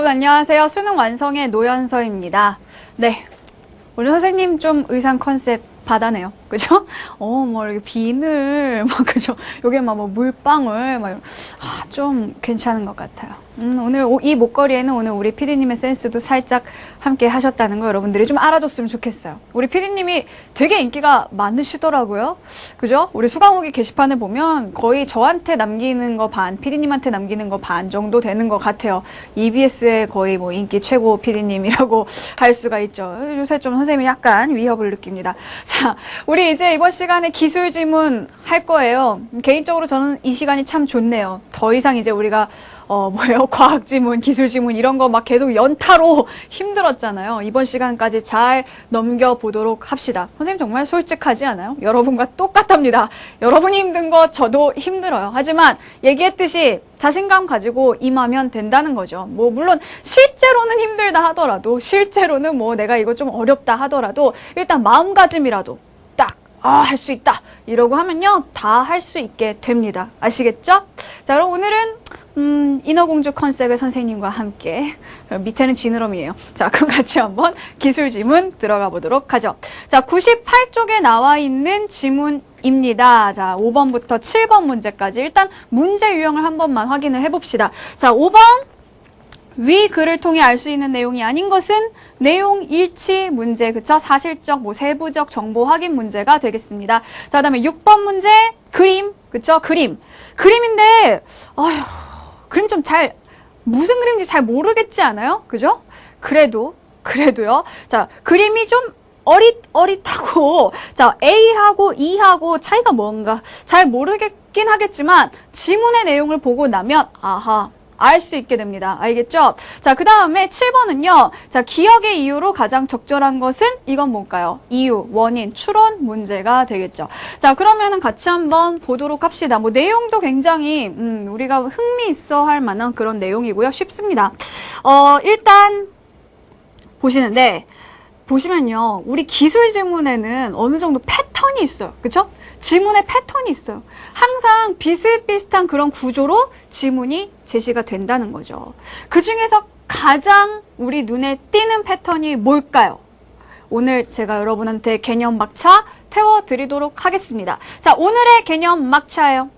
여러분 안녕하세요. 수능 완성의 노연서입니다. 네, 오늘 선생님 좀 의상 컨셉 받아내요. 그죠? 뭐 이렇게 비늘 그죠? 요게 뭐 물방울 좀 괜찮은 것 같아요. 오늘 이 목걸이에는 오늘 우리 PD님의 센스도 살짝 함께 하셨다는 거 여러분들이 좀 알아줬으면 좋겠어요. 우리 PD님이 되게 인기가 많으시더라고요. 그죠? 우리 수강후기 게시판을 보면 거의 저한테 남기는 거 반, PD님한테 남기는 거 반 정도 되는 것 같아요. EBS의 거의 뭐 인기 최고 PD님이라고 할 수가 있죠. 요새 좀 선생님이 약간 위협을 느낍니다. 자, 우리 이제 이번 시간에 기술 지문 할 거예요. 개인적으로 저는 이 시간이 참 좋네요. 더 이상 이제 우리가 과학 지문, 기술 지문 이런 거 막 계속 연타로 힘들었잖아요. 이번 시간까지 잘 넘겨보도록 합시다. 선생님 정말 솔직하지 않아요? 여러분과 똑같답니다. 여러분이 힘든 거 저도 힘들어요. 하지만 얘기했듯이 자신감 가지고 임하면 된다는 거죠. 물론 실제로는 힘들다 하더라도, 실제로는 내가 이거 좀 어렵다 하더라도 일단 마음가짐이라도 할 수 있다 이러고 하면요 다 할 수 있게 됩니다. 아시겠죠? 자, 그럼 오늘은 인어공주 컨셉의 선생님과 함께, 밑에는 지느러미예요. 자, 그럼 같이 한번 기술 지문 들어가 보도록 하죠. 자, 98쪽에 나와 있는 지문입니다. 자, 5번부터 7번 문제까지 일단 문제 유형을 한 번만 확인을 해봅시다. 자, 5번 위 글을 통해 알 수 있는 내용이 아닌 것은 내용 일치 문제, 그쵸? 사실적, 세부적 정보 확인 문제가 되겠습니다. 자, 그다음에 6번 문제, 그림, 그쵸? 그림인데, 그림 좀 무슨 그림인지 잘 모르겠지 않아요? 그죠? 그래도요. 자, 그림이 좀 어릿하고, 자, A하고 E하고 차이가 뭔가 잘 모르겠긴 하겠지만, 지문의 내용을 보고 나면, 알 수 있게 됩니다. 알겠죠? 자, 그 다음에 7번은요. 자, 기억의 이유로 가장 적절한 것은 이건 뭘까요? 이유, 원인, 추론 문제가 되겠죠. 자, 그러면은 같이 한번 보도록 합시다. 내용도 굉장히 우리가 흥미 있어 할 만한 그런 내용이고요. 쉽습니다. 일단 보시면요. 우리 기술 지문에는 어느 정도 패턴이 있어요. 그쵸? 지문의 패턴이 있어요. 항상 비슷비슷한 그런 구조로 지문이 제시가 된다는 거죠. 그 중에서 가장 우리 눈에 띄는 패턴이 뭘까요? 오늘 제가 여러분한테 개념 막차 태워드리도록 하겠습니다. 자, 오늘의 개념 막차예요.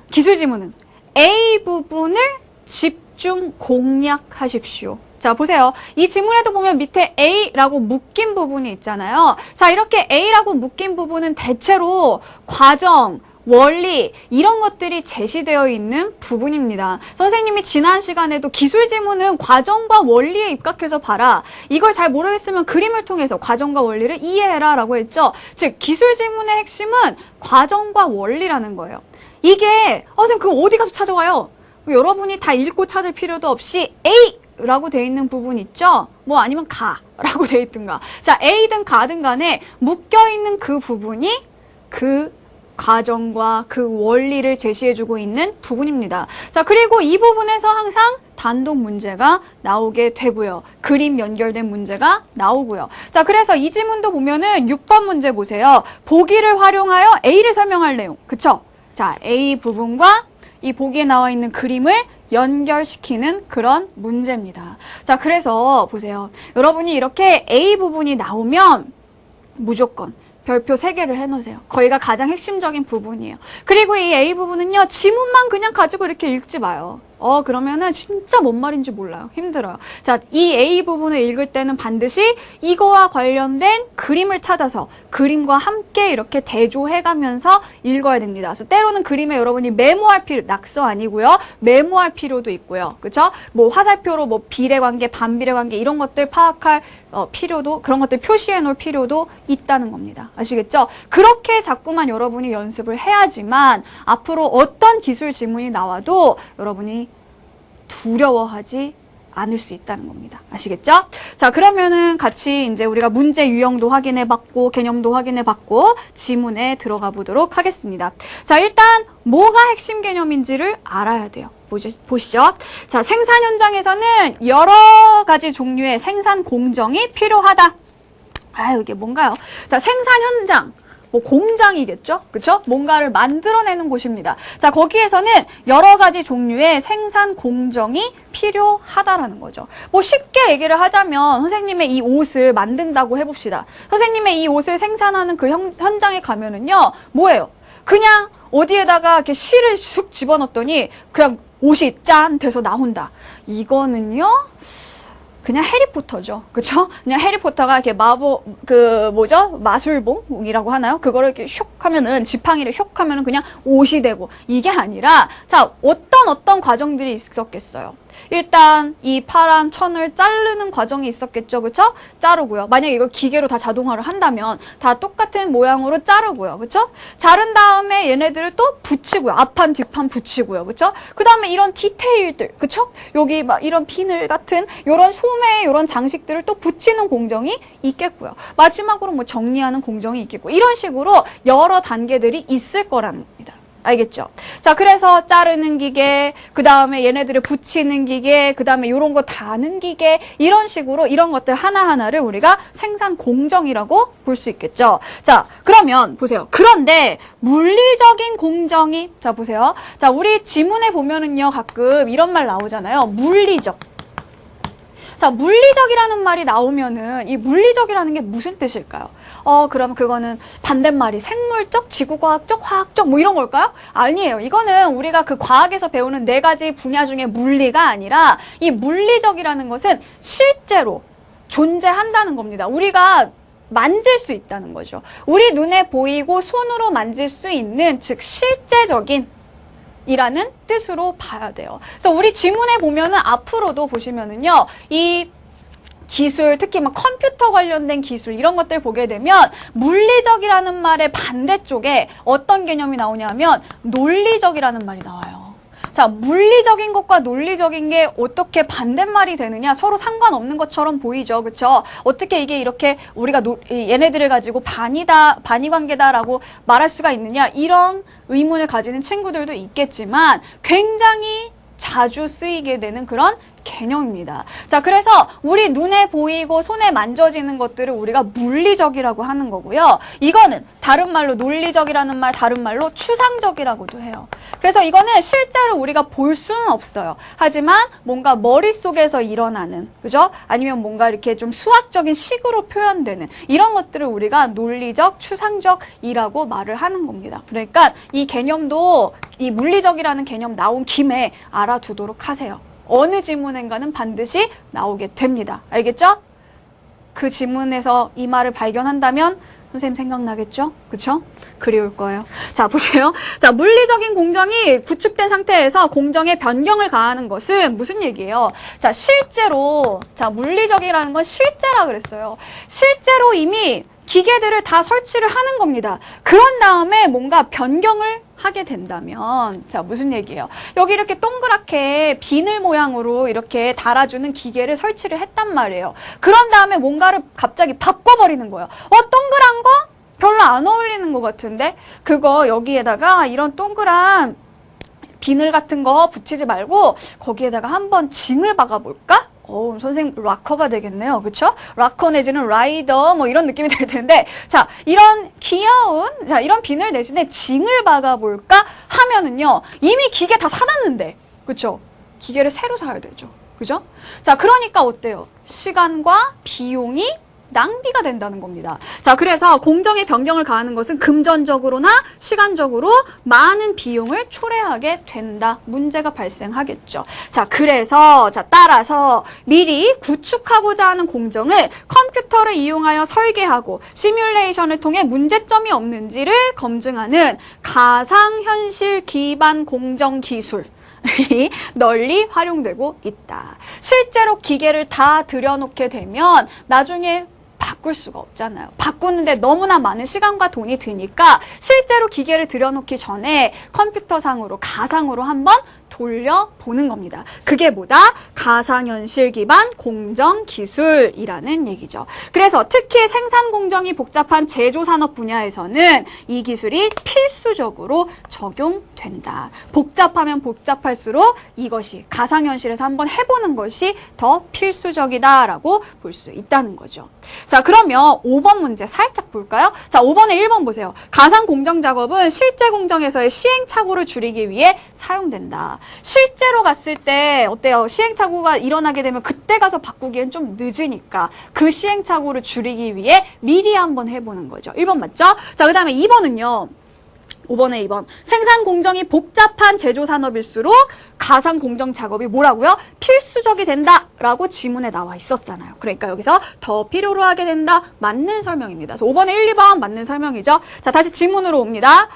기술 지문은 A 부분을 집중 공략하십시오. 자, 보세요. 이 지문에도 보면 밑에 A라고 묶인 부분이 있잖아요. 자, 이렇게 A라고 묶인 부분은 대체로 과정, 원리 이런 것들이 제시되어 있는 부분입니다. 선생님이 지난 시간에도 기술 지문은 과정과 원리에 입각해서 봐라. 이걸 잘 모르겠으면 그림을 통해서 과정과 원리를 이해해라 라고 했죠. 즉, 기술 지문의 핵심은 과정과 원리라는 거예요. 이게 선생님 그거 어디 가서 찾아와요? 여러분이 다 읽고 찾을 필요도 없이 A! 라고 돼 있는 부분 있죠? 아니면 가라고 돼 있든가. 자, A든 가든 간에 묶여있는 그 부분이 그 과정과 그 원리를 제시해주고 있는 부분입니다. 자, 그리고 이 부분에서 항상 단독 문제가 나오게 되고요. 그림 연결된 문제가 나오고요. 자, 그래서 이 지문도 보면은 6번 문제 보세요. 보기를 활용하여 A를 설명할 내용. 그쵸? 자, A 부분과 이 보기에 나와 있는 그림을 연결시키는 그런 문제입니다. 자, 그래서 보세요. 여러분이 이렇게 A 부분이 나오면 무조건 별표 3개를 해놓으세요. 거기가 가장 핵심적인 부분이에요. 그리고 이 A 부분은요, 지문만 그냥 가지고 이렇게 읽지 마요. 그러면은 진짜 뭔 말인지 몰라요. 힘들어요. 자, 이 A 부분을 읽을 때는 반드시 이거와 관련된 그림을 찾아서 그림과 함께 이렇게 대조해가면서 읽어야 됩니다. 그래서 때로는 그림에 여러분이 메모할 필요, 낙서 아니고요. 메모할 필요도 있고요. 그쵸? 화살표로 비례 관계, 반비례 관계 이런 것들 파악할 필요도, 그런 것들 표시해 놓을 필요도 있다는 겁니다. 아시겠죠? 그렇게 자꾸만 여러분이 연습을 해야지만 앞으로 어떤 기술 지문이 나와도 여러분이 두려워하지 않을 수 있다는 겁니다. 아시겠죠? 자, 그러면은 같이 이제 우리가 문제 유형도 확인해봤고, 개념도 확인해봤고, 지문에 들어가 보도록 하겠습니다. 자, 일단 뭐가 핵심 개념인지를 알아야 돼요. 보시죠. 자, 생산 현장에서는 여러 가지 종류의 생산 공정이 필요하다. 이게 뭔가요? 자, 생산 현장. 뭐 공장이겠죠? 그쵸? 뭔가를 만들어내는 곳입니다. 자, 거기에서는 여러 가지 종류의 생산 공정이 필요하다라는 거죠. 뭐 쉽게 얘기를 하자면 선생님의 이 옷을 만든다고 해봅시다. 선생님의 이 옷을 생산하는 그 현장에 가면은요, 뭐예요? 그냥 어디에다가 이렇게 실을 슉 집어넣었더니 그냥 옷이 짠 돼서 나온다. 이거는요, 그냥 해리포터죠. 그쵸? 그냥 해리포터가 이렇게 마술봉이라고 하나요? 그거를 이렇게 슉 하면은, 지팡이를 슉 하면은 그냥 옷이 되고, 이게 아니라, 자, 어떤 과정들이 있었겠어요? 일단, 이 파란 천을 자르는 과정이 있었겠죠. 그쵸? 자르고요. 만약에 이걸 기계로 다 자동화를 한다면, 다 똑같은 모양으로 자르고요. 그쵸? 자른 다음에 얘네들을 또 붙이고요. 앞판, 뒷판 붙이고요. 그쵸? 그 다음에 이런 디테일들, 그쵸? 여기 막 이런 비늘 같은, 요런 소매, 요런 장식들을 또 붙이는 공정이 있겠고요. 마지막으로 뭐 정리하는 공정이 있겠고, 이런 식으로 여러 단계들이 있을 거라는 겁니다. 알겠죠? 자, 그래서 자르는 기계, 그 다음에 얘네들을 붙이는 기계, 그 다음에 이런 거 다는 기계, 이런 식으로 이런 것들 하나하나를 우리가 생산 공정이라고 볼 수 있겠죠? 자, 그러면 보세요. 그런데 물리적인 공정이, 자, 보세요. 자, 우리 지문에 보면은요, 가끔 이런 말 나오잖아요. 물리적. 자, 물리적이라는 말이 나오면은 이 물리적이라는 게 무슨 뜻일까요? 그럼 그거는 반대말이 생물적, 지구과학적, 화학적 뭐 이런 걸까요? 아니에요. 이거는 우리가 그 과학에서 배우는 4가지 분야 중에 물리가 아니라 이 물리적이라는 것은 실제로 존재한다는 겁니다. 우리가 만질 수 있다는 거죠. 우리 눈에 보이고 손으로 만질 수 있는, 즉 실제적인 이라는 뜻으로 봐야 돼요. 그래서 우리 지문에 보면은 앞으로도 보시면은요, 이 기술, 특히 막 컴퓨터 관련된 기술 이런 것들 보게 되면 물리적이라는 말의 반대쪽에 어떤 개념이 나오냐면 논리적이라는 말이 나와요. 자, 물리적인 것과 논리적인 게 어떻게 반대말이 되느냐? 서로 상관없는 것처럼 보이죠. 그쵸? 어떻게 이게 이렇게 우리가 얘네들을 가지고 반의 관계다라고 말할 수가 있느냐? 이런 의문을 가지는 친구들도 있겠지만 굉장히 자주 쓰이게 되는 그런 개념입니다. 자, 그래서 우리 눈에 보이고 손에 만져지는 것들을 우리가 물리적이라고 하는 거고요. 이거는 다른 말로 논리적이라는 말, 다른 말로 추상적이라고도 해요. 그래서 이거는 실제로 우리가 볼 수는 없어요. 하지만 뭔가 머릿속에서 일어나는, 그죠? 아니면 뭔가 이렇게 좀 수학적인 식으로 표현되는 이런 것들을 우리가 논리적, 추상적이라고 말을 하는 겁니다. 그러니까 이 개념도, 이 물리적이라는 개념 나온 김에 알아두도록 하세요. 어느 지문인가는 반드시 나오게 됩니다. 알겠죠? 그 지문에서 이 말을 발견한다면 선생님 생각나겠죠? 그쵸? 그리울 거예요. 자, 보세요. 자, 물리적인 공정이 구축된 상태에서 공정에 변경을 가하는 것은 무슨 얘기예요? 자, 실제로, 자, 물리적이라는 건 실제라 그랬어요. 실제로 이미 기계들을 다 설치를 하는 겁니다. 그런 다음에 뭔가 변경을 하게 된다면, 자, 무슨 얘기예요? 여기 이렇게 동그랗게 비늘 모양으로 이렇게 달아주는 기계를 설치를 했단 말이에요. 그런 다음에 뭔가를 갑자기 바꿔버리는 거예요. 동그란 거? 별로 안 어울리는 것 같은데? 그거 여기에다가 이런 동그란 비늘 같은 거 붙이지 말고 거기에다가 한번 징을 박아볼까? 선생님 락커가 되겠네요. 그쵸? 락커 내지는 라이더 뭐 이런 느낌이 될 텐데, 자, 이런 귀여운, 자, 이런 비늘 대신에 징을 박아볼까 하면은요, 이미 기계 다 사놨는데, 그쵸? 기계를 새로 사야 되죠. 그죠? 자, 그러니까 어때요? 시간과 비용이 낭비가 된다는 겁니다. 자, 그래서 공정의 변경을 가하는 것은 금전적으로나 시간적으로 많은 비용을 초래하게 된다. 문제가 발생하겠죠. 자, 그래서, 자, 따라서 미리 구축하고자 하는 공정을 컴퓨터를 이용하여 설계하고 시뮬레이션을 통해 문제점이 없는지를 검증하는 가상현실 기반 공정 기술. 널리 활용되고 있다. 실제로 기계를 다 들여놓게 되면 나중에 바꿀 수가 없잖아요. 바꾸는데 너무나 많은 시간과 돈이 드니까 실제로 기계를 들여놓기 전에 컴퓨터상으로, 가상으로 한번 돌려보는 겁니다. 그게 뭐다? 가상현실 기반 공정기술이라는 얘기죠. 그래서 특히 생산 공정이 복잡한 제조산업 분야에서는 이 기술이 필수적으로 적용된다. 복잡하면 복잡할수록 이것이 가상현실에서 한번 해보는 것이 더 필수적이다라고 볼 수 있다는 거죠. 자, 그러면 5번 문제 살짝 볼까요? 자, 5번에 1번 보세요. 가상 공정 작업은 실제 공정에서의 시행착오를 줄이기 위해 사용된다. 실제로 갔을 때 어때요? 시행착오가 일어나게 되면 그때 가서 바꾸기엔 좀 늦으니까 그 시행착오를 줄이기 위해 미리 한번 해보는 거죠. 1번 맞죠? 자, 그 다음에 2번은요. 5번에 2번. 생산 공정이 복잡한 제조 산업일수록 가상 공정 작업이 뭐라고요? 필수적이 된다라고 지문에 나와 있었잖아요. 그러니까 여기서 더 필요로 하게 된다. 맞는 설명입니다. 그래서 5번에 1, 2번 맞는 설명이죠. 자, 다시 지문으로 옵니다.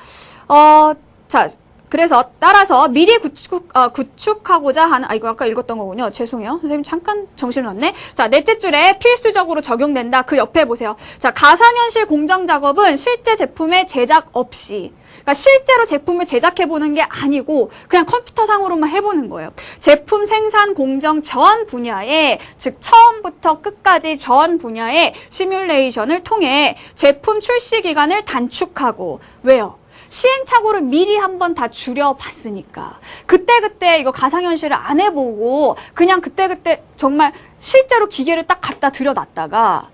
자, 그래서 따라서 미리 구축하고자 하는, 이거 아까 읽었던 거군요. 죄송해요. 선생님 잠깐 정신을 놨네. 자, 넷째 줄에 필수적으로 적용된다. 그 옆에 보세요. 자, 가상현실 공정 작업은 실제 제품의 제작 없이, 그러니까 실제로 제품을 제작해보는 게 아니고 그냥 컴퓨터상으로만 해보는 거예요. 제품 생산 공정 전 분야에, 즉 처음부터 끝까지 전 분야의 시뮬레이션을 통해 제품 출시 기간을 단축하고, 왜요? 시행착오를 미리 한번 다 줄여봤으니까. 그때그때 이거 가상현실을 안 해보고 그냥 그때그때 정말 실제로 기계를 딱 갖다 들여놨다가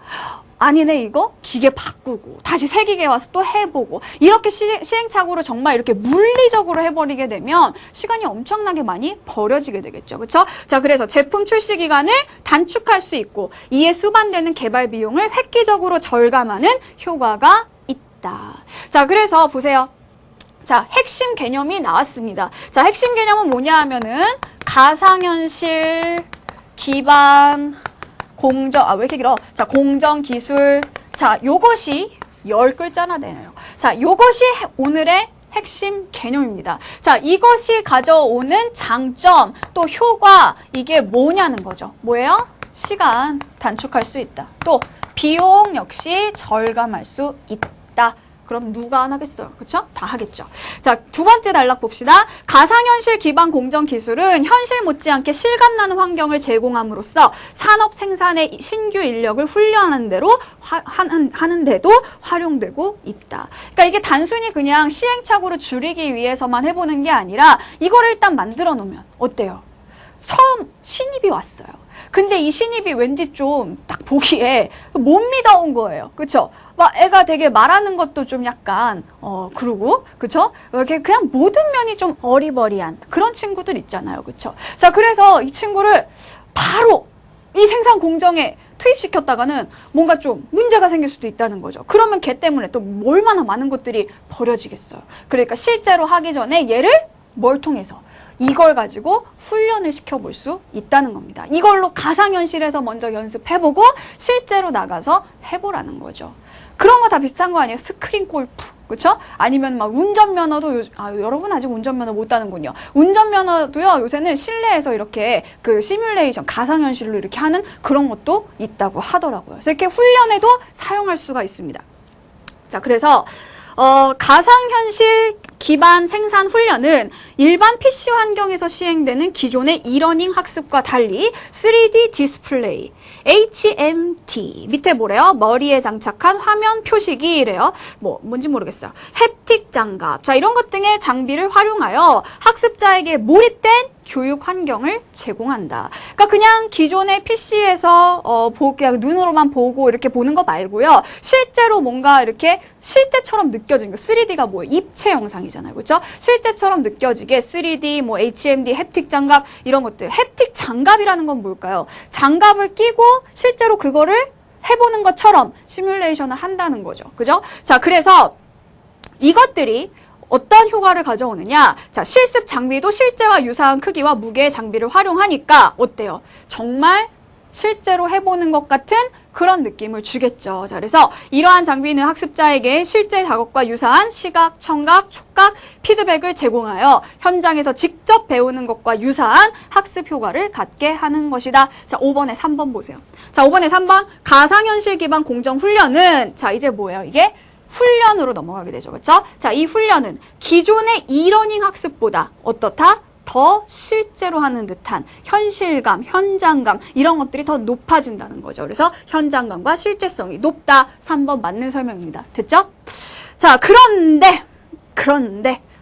아니네 이거? 기계 바꾸고 다시 새 기계 와서 또 해보고 이렇게 시행착오를 정말 이렇게 물리적으로 해버리게 되면 시간이 엄청나게 많이 버려지게 되겠죠. 그렇죠? 자, 그래서 제품 출시 기간을 단축할 수 있고 이에 수반되는 개발 비용을 획기적으로 절감하는 효과가 있다. 자, 그래서 보세요. 자, 핵심 개념이 나왔습니다. 자, 핵심 개념은 뭐냐 하면은 가상현실 기반 공정, 왜 이렇게 길어? 자, 공정기술. 자, 요것이 10글자나 되네요. 자, 요것이 오늘의 핵심 개념입니다. 자, 이것이 가져오는 장점, 또 효과, 이게 뭐냐는 거죠. 뭐예요? 시간 단축할 수 있다. 또 비용 역시 절감할 수 있다. 그럼 누가 안 하겠어요? 그렇죠? 다 하겠죠. 자, 두 번째 단락 봅시다. 가상현실 기반 공정 기술은 현실 못지않게 실감나는 환경을 제공함으로써 산업 생산의 신규 인력을 훈련하는 대로 하는데도 활용되고 있다. 그러니까 이게 단순히 그냥 시행착오를 줄이기 위해서만 해보는 게 아니라 이거를 일단 만들어 놓으면 어때요? 처음 신입이 왔어요. 근데 이 신입이 왠지 좀 딱 보기에 못 믿어온 거예요. 그쵸? 막 애가 되게 말하는 것도 좀 약간 그러고 그쵸? 이렇게 그냥 모든 면이 좀 어리버리한 그런 친구들 있잖아요. 그쵸? 자, 그래서 이 친구를 바로 이 생산 공정에 투입시켰다가는 뭔가 좀 문제가 생길 수도 있다는 거죠. 그러면 걔 때문에 또 얼마나 많은 것들이 버려지겠어요. 그러니까 실제로 하기 전에 얘를 뭘 통해서 이걸 가지고 훈련을 시켜볼 수 있다는 겁니다. 이걸로 가상현실에서 먼저 연습해보고 실제로 나가서 해보라는 거죠. 그런 거 다 비슷한 거 아니에요? 스크린 골프, 그렇죠? 아니면 막 운전면허도 여러분 아직 운전면허 못 따는군요. 운전면허도요 요새는 실내에서 이렇게 그 시뮬레이션 가상현실로 이렇게 하는 그런 것도 있다고 하더라고요. 그래서 이렇게 훈련에도 사용할 수가 있습니다. 자, 그래서 가상현실 기반 생산 훈련은 일반 PC 환경에서 시행되는 기존의 이러닝 학습과 달리 3D 디스플레이, HMD, 밑에 뭐래요? 머리에 장착한 화면 표시기래요. 뭔지 모르겠어요. 햅틱 장갑, 자, 이런 것 등의 장비를 활용하여 학습자에게 몰입된 교육 환경을 제공한다. 그러니까 그냥 기존의 PC에서 그냥 눈으로만 보고 이렇게 보는 거 말고요. 실제로 뭔가 이렇게 실제처럼 느껴지는 거. 3D가 뭐예요? 입체 영상이잖아요. 그렇죠? 실제처럼 느껴지게 3D, 뭐 HMD, 햅틱 장갑 이런 것들. 햅틱 장갑이라는 건 뭘까요? 장갑을 끼고 실제로 그거를 해보는 것처럼 시뮬레이션을 한다는 거죠. 그죠? 자, 그래서 이것들이 어떤 효과를 가져오느냐? 자, 실습 장비도 실제와 유사한 크기와 무게의 장비를 활용하니까 어때요? 정말 실제로 해보는 것 같은 그런 느낌을 주겠죠. 자, 그래서 이러한 장비는 학습자에게 실제 작업과 유사한 시각, 청각, 촉각, 피드백을 제공하여 현장에서 직접 배우는 것과 유사한 학습 효과를 갖게 하는 것이다. 자, 5번에 3번 보세요. 자, 5번에 3번 가상현실 기반 공정 훈련은 자, 이제 뭐예요? 이게 훈련으로 넘어가게 되죠. 그렇죠? 자, 이 훈련은 기존의 이러닝 학습보다 어떻다? 더 실제로 하는 듯한 현실감, 현장감 이런 것들이 더 높아진다는 거죠. 그래서 현장감과 실제성이 높다. 3번 맞는 설명입니다. 됐죠? 자, 그런데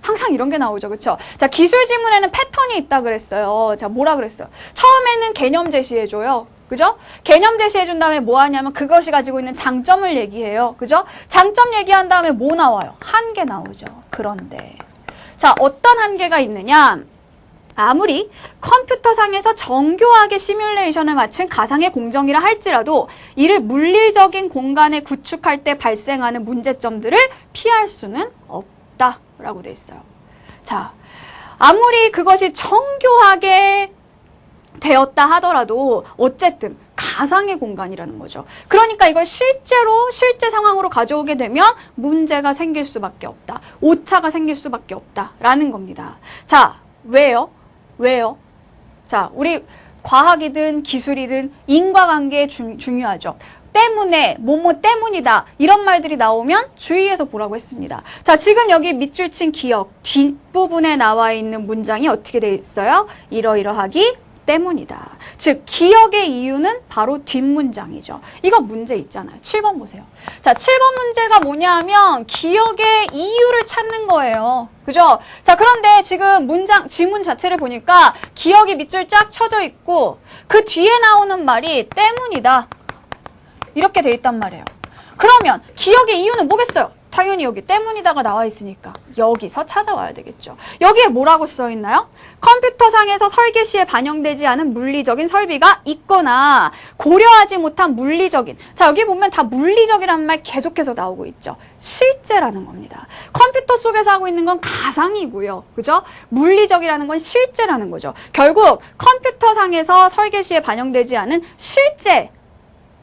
항상 이런 게 나오죠. 그렇죠? 자, 기술 지문에는 패턴이 있다 그랬어요. 자, 뭐라 그랬어요? 처음에는 개념 제시해줘요. 그죠? 개념 제시해준 다음에 뭐 하냐면 그것이 가지고 있는 장점을 얘기해요. 그죠? 장점 얘기한 다음에 뭐 나와요? 한계 나오죠. 그런데 자, 어떤 한계가 있느냐? 아무리 컴퓨터상에서 정교하게 시뮬레이션을 마친 가상의 공정이라 할지라도 이를 물리적인 공간에 구축할 때 발생하는 문제점들을 피할 수는 없다라고 돼 있어요. 자, 아무리 그것이 정교하게 되었다 하더라도 어쨌든 가상의 공간이라는 거죠. 그러니까 이걸 실제 상황으로 가져오게 되면 문제가 생길 수밖에 없다. 오차가 생길 수밖에 없다라는 겁니다. 자, 왜요? 자, 우리 과학이든 기술이든 인과관계 중요하죠. 때문에, 뭐뭐 때문이다 이런 말들이 나오면 주의해서 보라고 했습니다. 자, 지금 여기 밑줄 친 기억 뒷부분에 나와 있는 문장이 어떻게 돼 있어요? 이러이러하기 때문이다. 즉 기억의 이유는 바로 뒷문장이죠. 이거 문제 있잖아요. 7번 보세요. 자, 7번 문제가 뭐냐 하면 기억의 이유를 찾는 거예요. 그죠? 자, 그런데 지금 지문 자체를 보니까 기억이 밑줄 쫙 쳐져 있고 그 뒤에 나오는 말이 때문이다. 이렇게 돼 있단 말이에요. 그러면 기억의 이유는 뭐겠어요? 당연히 여기 때문이다가 나와 있으니까 여기서 찾아와야 되겠죠. 여기에 뭐라고 써 있나요? 컴퓨터상에서 설계 시에 반영되지 않은 물리적인 설비가 있거나 고려하지 못한 물리적인, 자, 여기 보면 다 물리적이라는 말 계속해서 나오고 있죠. 실제라는 겁니다. 컴퓨터 속에서 하고 있는 건 가상이고요. 그죠? 물리적이라는 건 실제라는 거죠. 결국 컴퓨터상에서 설계 시에 반영되지 않은 실제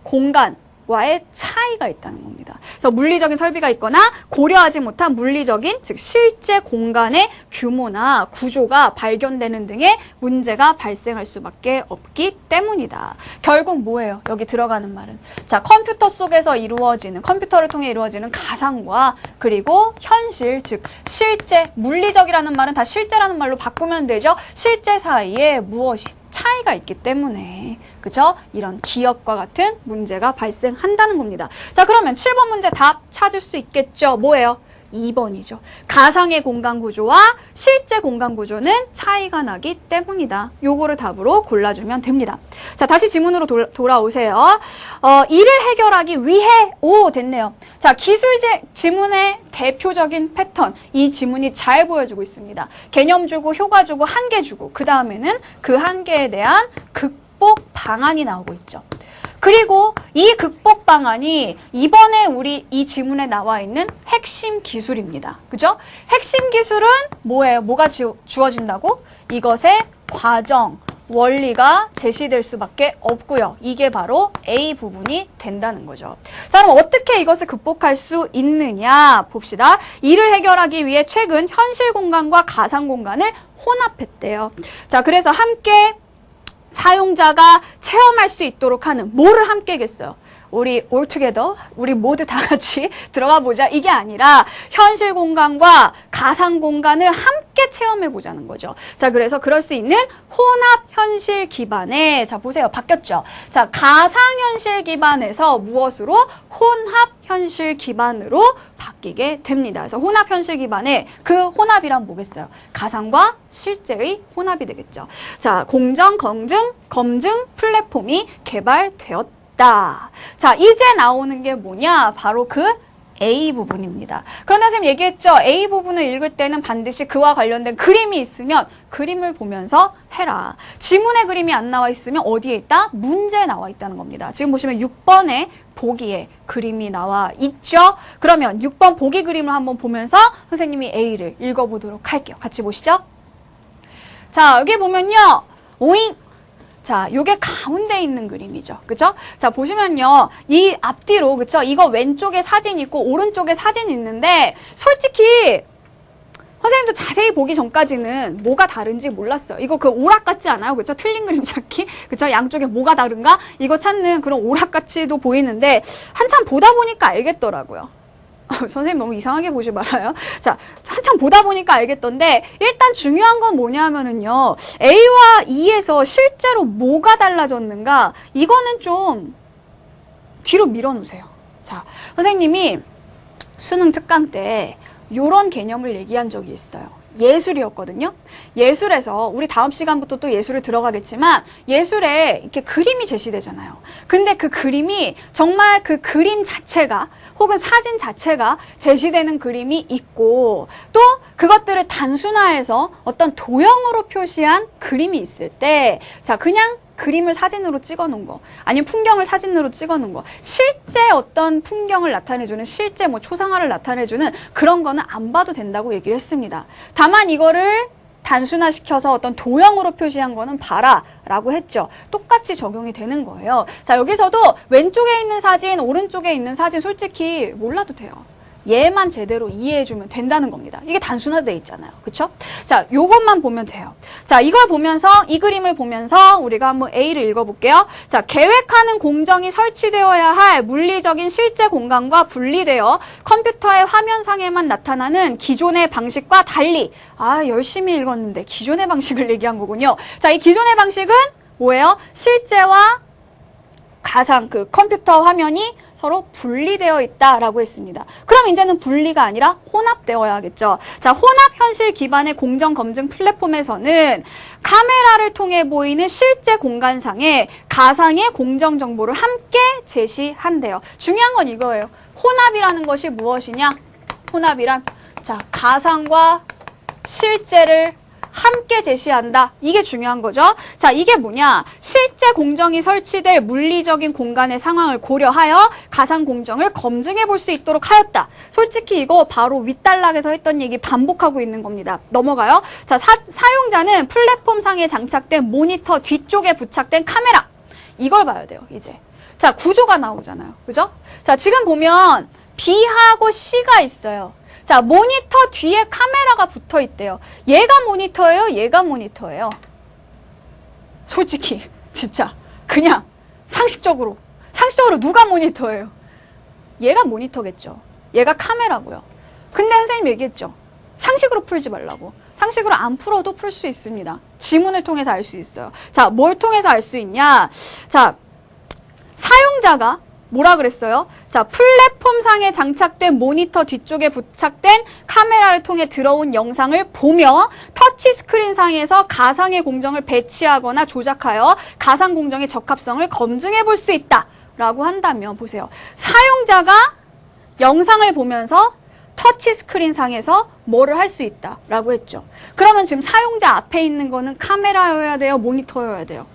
공간 와의 차이가 있다는 겁니다. 그래서 물리적인 설비가 있거나 고려하지 못한 물리적인, 즉 실제 공간의 규모나 구조가 발견되는 등의 문제가 발생할 수밖에 없기 때문이다. 결국 뭐예요? 여기 들어가는 말은. 자, 컴퓨터 속에서 이루어지는, 컴퓨터를 통해 이루어지는 가상과 그리고 현실, 즉 실제, 물리적이라는 말은 다 실제라는 말로 바꾸면 되죠. 실제 사이에 무엇이 차이가 있기 때문에, 그죠? 이런 기억과 같은 문제가 발생한다는 겁니다. 자, 그러면 7번 문제 답 찾을 수 있겠죠? 뭐예요? 2번이죠. 가상의 공간 구조와 실제 공간 구조는 차이가 나기 때문이다. 요거를 답으로 골라주면 됩니다. 자, 다시 지문으로 돌아오세요. 이를 해결하기 위해, 오, 됐네요. 자, 기술 지문의 대표적인 패턴. 이 지문이 잘 보여주고 있습니다. 개념 주고, 효과 주고, 한계 주고, 그 다음에는 그 한계에 대한 극복 방안이 나오고 있죠. 그리고 이 극복 방안이 이번에 우리 이 지문에 나와 있는 핵심 기술입니다. 그죠? 핵심 기술은 뭐예요? 뭐가 주어진다고? 이것의 과정, 원리가 제시될 수밖에 없고요. 이게 바로 A 부분이 된다는 거죠. 자, 그럼 어떻게 이것을 극복할 수 있느냐 봅시다. 이를 해결하기 위해 최근 현실 공간과 가상 공간을 혼합했대요. 자, 그래서 함께 사용자가 체험할 수 있도록 하는, 뭐를 함께 하겠어요? 우리 all together, 우리 모두 다 같이 들어가 보자. 이게 아니라 현실 공간과 가상 공간을 함께 체험해 보자는 거죠. 자, 그래서 그럴 수 있는 혼합 현실 기반의, 자, 보세요. 바뀌었죠? 자, 가상 현실 기반에서 무엇으로? 혼합 현실 기반으로 바뀌게 됩니다. 그래서 혼합 현실 기반에, 그 혼합이란 뭐겠어요? 가상과 실제의 혼합이 되겠죠. 자, 공정, 검증 플랫폼이 개발되었다. 자, 이제 나오는 게 뭐냐? 바로 그 A 부분입니다. 그런데 선생님 얘기했죠? A 부분을 읽을 때는 반드시 그와 관련된 그림이 있으면 그림을 보면서 해라. 지문에 그림이 안 나와 있으면 어디에 있다? 문제에 나와 있다는 겁니다. 지금 보시면 6번에 보기에 그림이 나와 있죠? 그러면 6번 보기 그림을 한번 보면서 선생님이 A를 읽어보도록 할게요. 같이 보시죠. 자, 여기 보면요. 오잉! 자, 요게 가운데 있는 그림이죠. 그죠? 자, 보시면요. 이 앞뒤로, 그쵸? 이거 왼쪽에 사진 있고 오른쪽에 사진 있는데 솔직히 선생님도 자세히 보기 전까지는 뭐가 다른지 몰랐어요. 이거 그 오락 같지 않아요? 그쵸? 틀린 그림 찾기? 그쵸? 양쪽에 뭐가 다른가? 이거 찾는 그런 오락같이도 보이는데 한참 보다 보니까 알겠더라고요. 선생님 너무 이상하게 보지 말아요. 자, 한참 보다 보니까 알겠던데 일단 중요한 건 뭐냐면은요. A와 E에서 실제로 뭐가 달라졌는가? 이거는 좀 뒤로 밀어놓으세요. 자, 선생님이 수능 특강 때 요런 개념을 얘기한 적이 있어요. 예술이었거든요. 예술에서 우리 다음 시간부터 또 예술을 들어가겠지만 예술에 이렇게 그림이 제시되잖아요. 근데 그 그림이 정말 그 그림 자체가 혹은 사진 자체가 제시되는 그림이 있고 또 그것들을 단순화해서 어떤 도형으로 표시한 그림이 있을 때 자, 그냥 그림을 사진으로 찍어 놓은 거 아니면 풍경을 사진으로 찍어 놓은 거 실제 어떤 풍경을 나타내주는 실제 뭐 초상화를 나타내주는 그런 거는 안 봐도 된다고 얘기를 했습니다. 다만 이거를 단순화시켜서 어떤 도형으로 표시한 거는 봐라 라고 했죠. 똑같이 적용이 되는 거예요. 자, 여기서도 왼쪽에 있는 사진, 오른쪽에 있는 사진 솔직히 몰라도 돼요. 얘만 제대로 이해해주면 된다는 겁니다. 이게 단순화되어 있잖아요. 그쵸? 자, 요것만 보면 돼요. 자, 이걸 보면서, 이 그림을 보면서 우리가 한번 A를 읽어볼게요. 자, 계획하는 공정이 설치되어야 할 물리적인 실제 공간과 분리되어 컴퓨터의 화면상에만 나타나는 기존의 방식과 달리. 아, 열심히 읽었는데 기존의 방식을 얘기한 거군요. 자, 이 기존의 방식은 뭐예요? 실제와 가상, 그 컴퓨터 화면이 서로 분리되어 있다라고 했습니다. 그럼 이제는 분리가 아니라 혼합되어야겠죠. 자, 혼합 현실 기반의 공정 검증 플랫폼에서는 카메라를 통해 보이는 실제 공간상의 가상의 공정 정보를 함께 제시한대요. 중요한 건 이거예요. 혼합이라는 것이 무엇이냐? 혼합이란 자, 가상과 실제를 함께 제시한다. 이게 중요한 거죠. 자, 이게 뭐냐? 실제 공정이 설치될 물리적인 공간의 상황을 고려하여 가상 공정을 검증해 볼 수 있도록 하였다. 솔직히 이거 바로 윗단락에서 했던 얘기 반복하고 있는 겁니다. 넘어가요. 자, 사용자는 플랫폼상에 장착된 모니터 뒤쪽에 부착된 카메라. 이걸 봐야 돼요, 이제. 자, 구조가 나오잖아요. 그죠? 자, 지금 보면 B하고 C가 있어요. 자, 모니터 뒤에 카메라가 붙어 있대요. 얘가 모니터예요? 얘가 모니터예요? 솔직히 진짜 그냥 상식적으로 누가 모니터예요? 얘가 모니터겠죠. 얘가 카메라고요. 근데 선생님 얘기했죠. 상식으로 풀지 말라고. 상식으로 안 풀어도 풀 수 있습니다. 지문을 통해서 알 수 있어요. 자, 뭘 통해서 알 수 있냐? 자, 사용자가 뭐라 그랬어요? 자, 플랫폼상에 장착된 모니터 뒤쪽에 부착된 카메라를 통해 들어온 영상을 보며 터치스크린상에서 가상의 공정을 배치하거나 조작하여 가상 공정의 적합성을 검증해 볼 수 있다. 라고 한다면 보세요. 사용자가 영상을 보면서 터치스크린상에서 뭐를 할 수 있다. 라고 했죠. 그러면 지금 사용자 앞에 있는 거는 카메라여야 돼요? 모니터여야 돼요?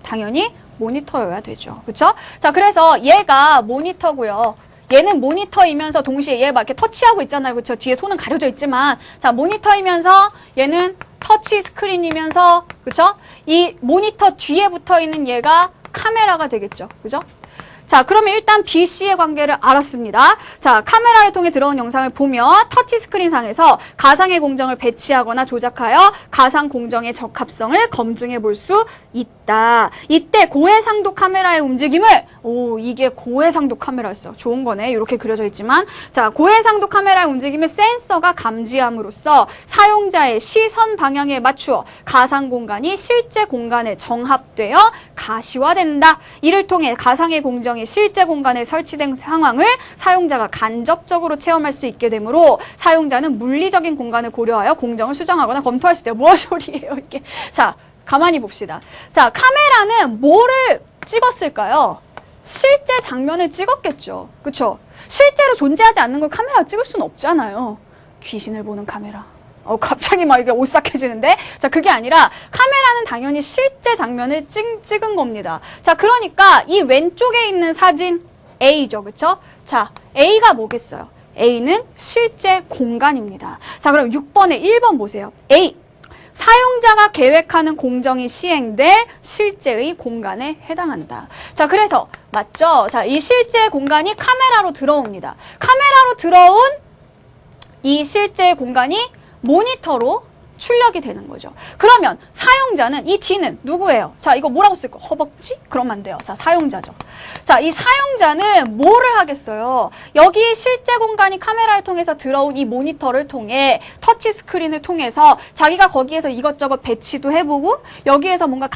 당연히 모니터여야 되죠. 그쵸? 자, 그래서 얘가 모니터고요. 얘는 모니터이면서 동시에 얘 막 이렇게 터치하고 있잖아요. 그쵸? 뒤에 손은 가려져 있지만 자, 모니터이면서 얘는 터치 스크린이면서 그쵸? 이 모니터 뒤에 붙어 있는 얘가 카메라가 되겠죠. 그죠? 자, 그러면 일단 B, C의 관계를 알았습니다. 자, 카메라를 통해 들어온 영상을 보며 터치스크린 상에서 가상의 공정을 배치하거나 조작하여 가상 공정의 적합성을 검증해 볼 수 있다. 이때 고해상도 카메라의 움직임을 이게 고해상도 카메라였어. 좋은 거네. 이렇게 그려져 있지만 자, 고해상도 카메라의 움직임을 센서가 감지함으로써 사용자의 시선 방향에 맞추어 가상 공간이 실제 공간에 정합되어 가시화된다. 이를 통해 가상의 공정이 실제 공간에 설치된 상황을 사용자가 간접적으로 체험할 수 있게 되므로 사용자는 물리적인 공간을 고려하여 공정을 수정하거나 검토할 수 있대요. 뭐 소리예요, 이게. 자, 가만히 봅시다. 자, 카메라는 뭐를 찍었을까요? 실제 장면을 찍었겠죠. 그쵸? 실제로 존재하지 않는 걸 카메라로 찍을 수는 없잖아요. 귀신을 보는 카메라. 갑자기 막 이게 오싹해지는데? 자, 그게 아니라 카메라는 당연히 실제 장면을 찍은 겁니다. 자, 그러니까 이 왼쪽에 있는 사진 A죠. 그쵸? 자, A가 뭐겠어요? A는 실제 공간입니다. 자, 그럼 6번에 1번 보세요. A. 사용자가 계획하는 공정이 시행될 실제의 공간에 해당한다. 자, 그래서 맞죠? 자, 이 실제 공간이 카메라로 들어옵니다. 카메라로 들어온 이 실제 공간이 모니터로 출력이 되는 거죠. 그러면 사용자는 이 D는 누구예요? 자, 이거 뭐라고 쓸까? 허벅지? 그러면 안 돼요. 자, 사용자죠. 자, 이 사용자는 뭐를 하겠어요? 여기 실제 공간이 카메라를 통해서 들어온 이 모니터를 통해 터치 스크린을 통해서 자기가 거기에서 이것저것 배치도 해보고 여기에서 뭔가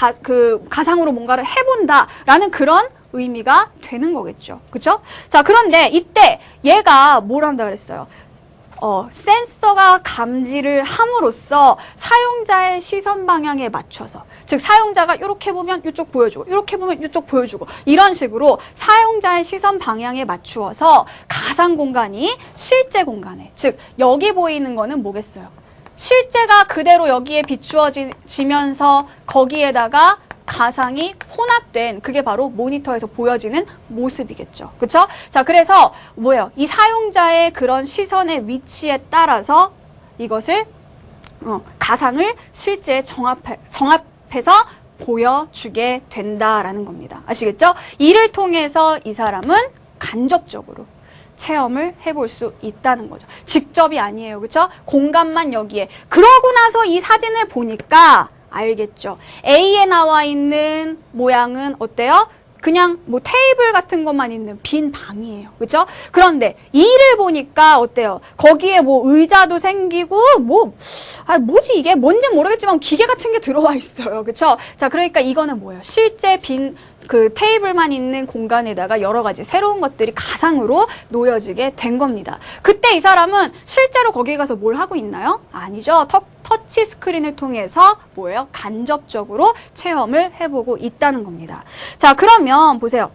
가상으로 뭔가를 해본다라는 그런 의미가 되는 거겠죠. 그쵸? 자, 그런데 이때 얘가 뭘 한다 그랬어요? 센서가 감지를 함으로써 사용자의 시선 방향에 맞춰서, 즉 사용자가 이렇게 보면 이쪽 보여주고 이렇게 보면 이쪽 보여주고 이런 식으로 사용자의 시선 방향에 맞추어서 가상 공간이 실제 공간에, 즉 여기 보이는 거는 뭐겠어요? 실제가 그대로 여기에 비추어지면서 거기에다가 가상이 혼합된, 그게 바로 모니터에서 보여지는 모습이겠죠. 그쵸? 자, 그래서 뭐예요? 이 사용자의 그런 시선의 위치에 따라서 이것을 가상을 실제에 정합해서 보여주게 된다라는 겁니다. 아시겠죠? 이를 통해서 이 사람은 간접적으로 체험을 해볼 수 있다는 거죠. 직접이 아니에요. 그쵸? 공간만 여기에. 그러고 나서 이 사진을 보니까 알겠죠. A에 나와 있는 모양은 어때요? 그냥 뭐 테이블 같은 것만 있는 빈 방이에요. 그죠? 그런데 2를 보니까 어때요? 거기에 뭐 의자도 생기고 뭐지 이게? 뭔지 모르겠지만 기계 같은 게 들어와 있어요. 그쵸? 자, 그러니까 이거는 뭐예요? 실제 빈 그 테이블만 있는 공간에다가 여러 가지 새로운 것들이 가상으로 놓여지게 된 겁니다. 그때 이 사람은 실제로 거기에 가서 뭘 하고 있나요? 아니죠. 터치 스크린을 통해서 뭐예요? 간접적으로 체험을 해보고 있다는 겁니다. 자, 그러면 보세요.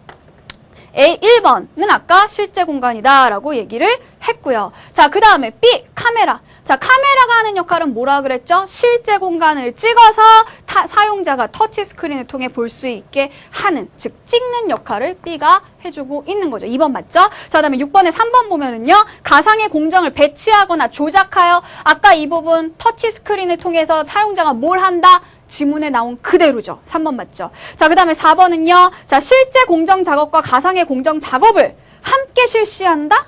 A 1번은 아까 실제 공간이다 라고 얘기를 했고요. 자, 그 다음에 B, 카메라. 자, 카메라가 하는 역할은 뭐라 그랬죠? 실제 공간을 찍어서 사용자가 터치 스크린을 통해 볼 수 있게 하는, 즉 찍는 역할을 B가 해주고 있는 거죠. 2번 맞죠? 자, 그 다음에 6번에 3번 보면은요. 가상의 공정을 배치하거나 조작하여, 아까 이 부분 터치 스크린을 통해서 사용자가 뭘 한다? 지문에 나온 그대로죠. 3번 맞죠? 자, 그 다음에 4번은요. 자, 실제 공정 작업과 가상의 공정 작업을 함께 실시한다?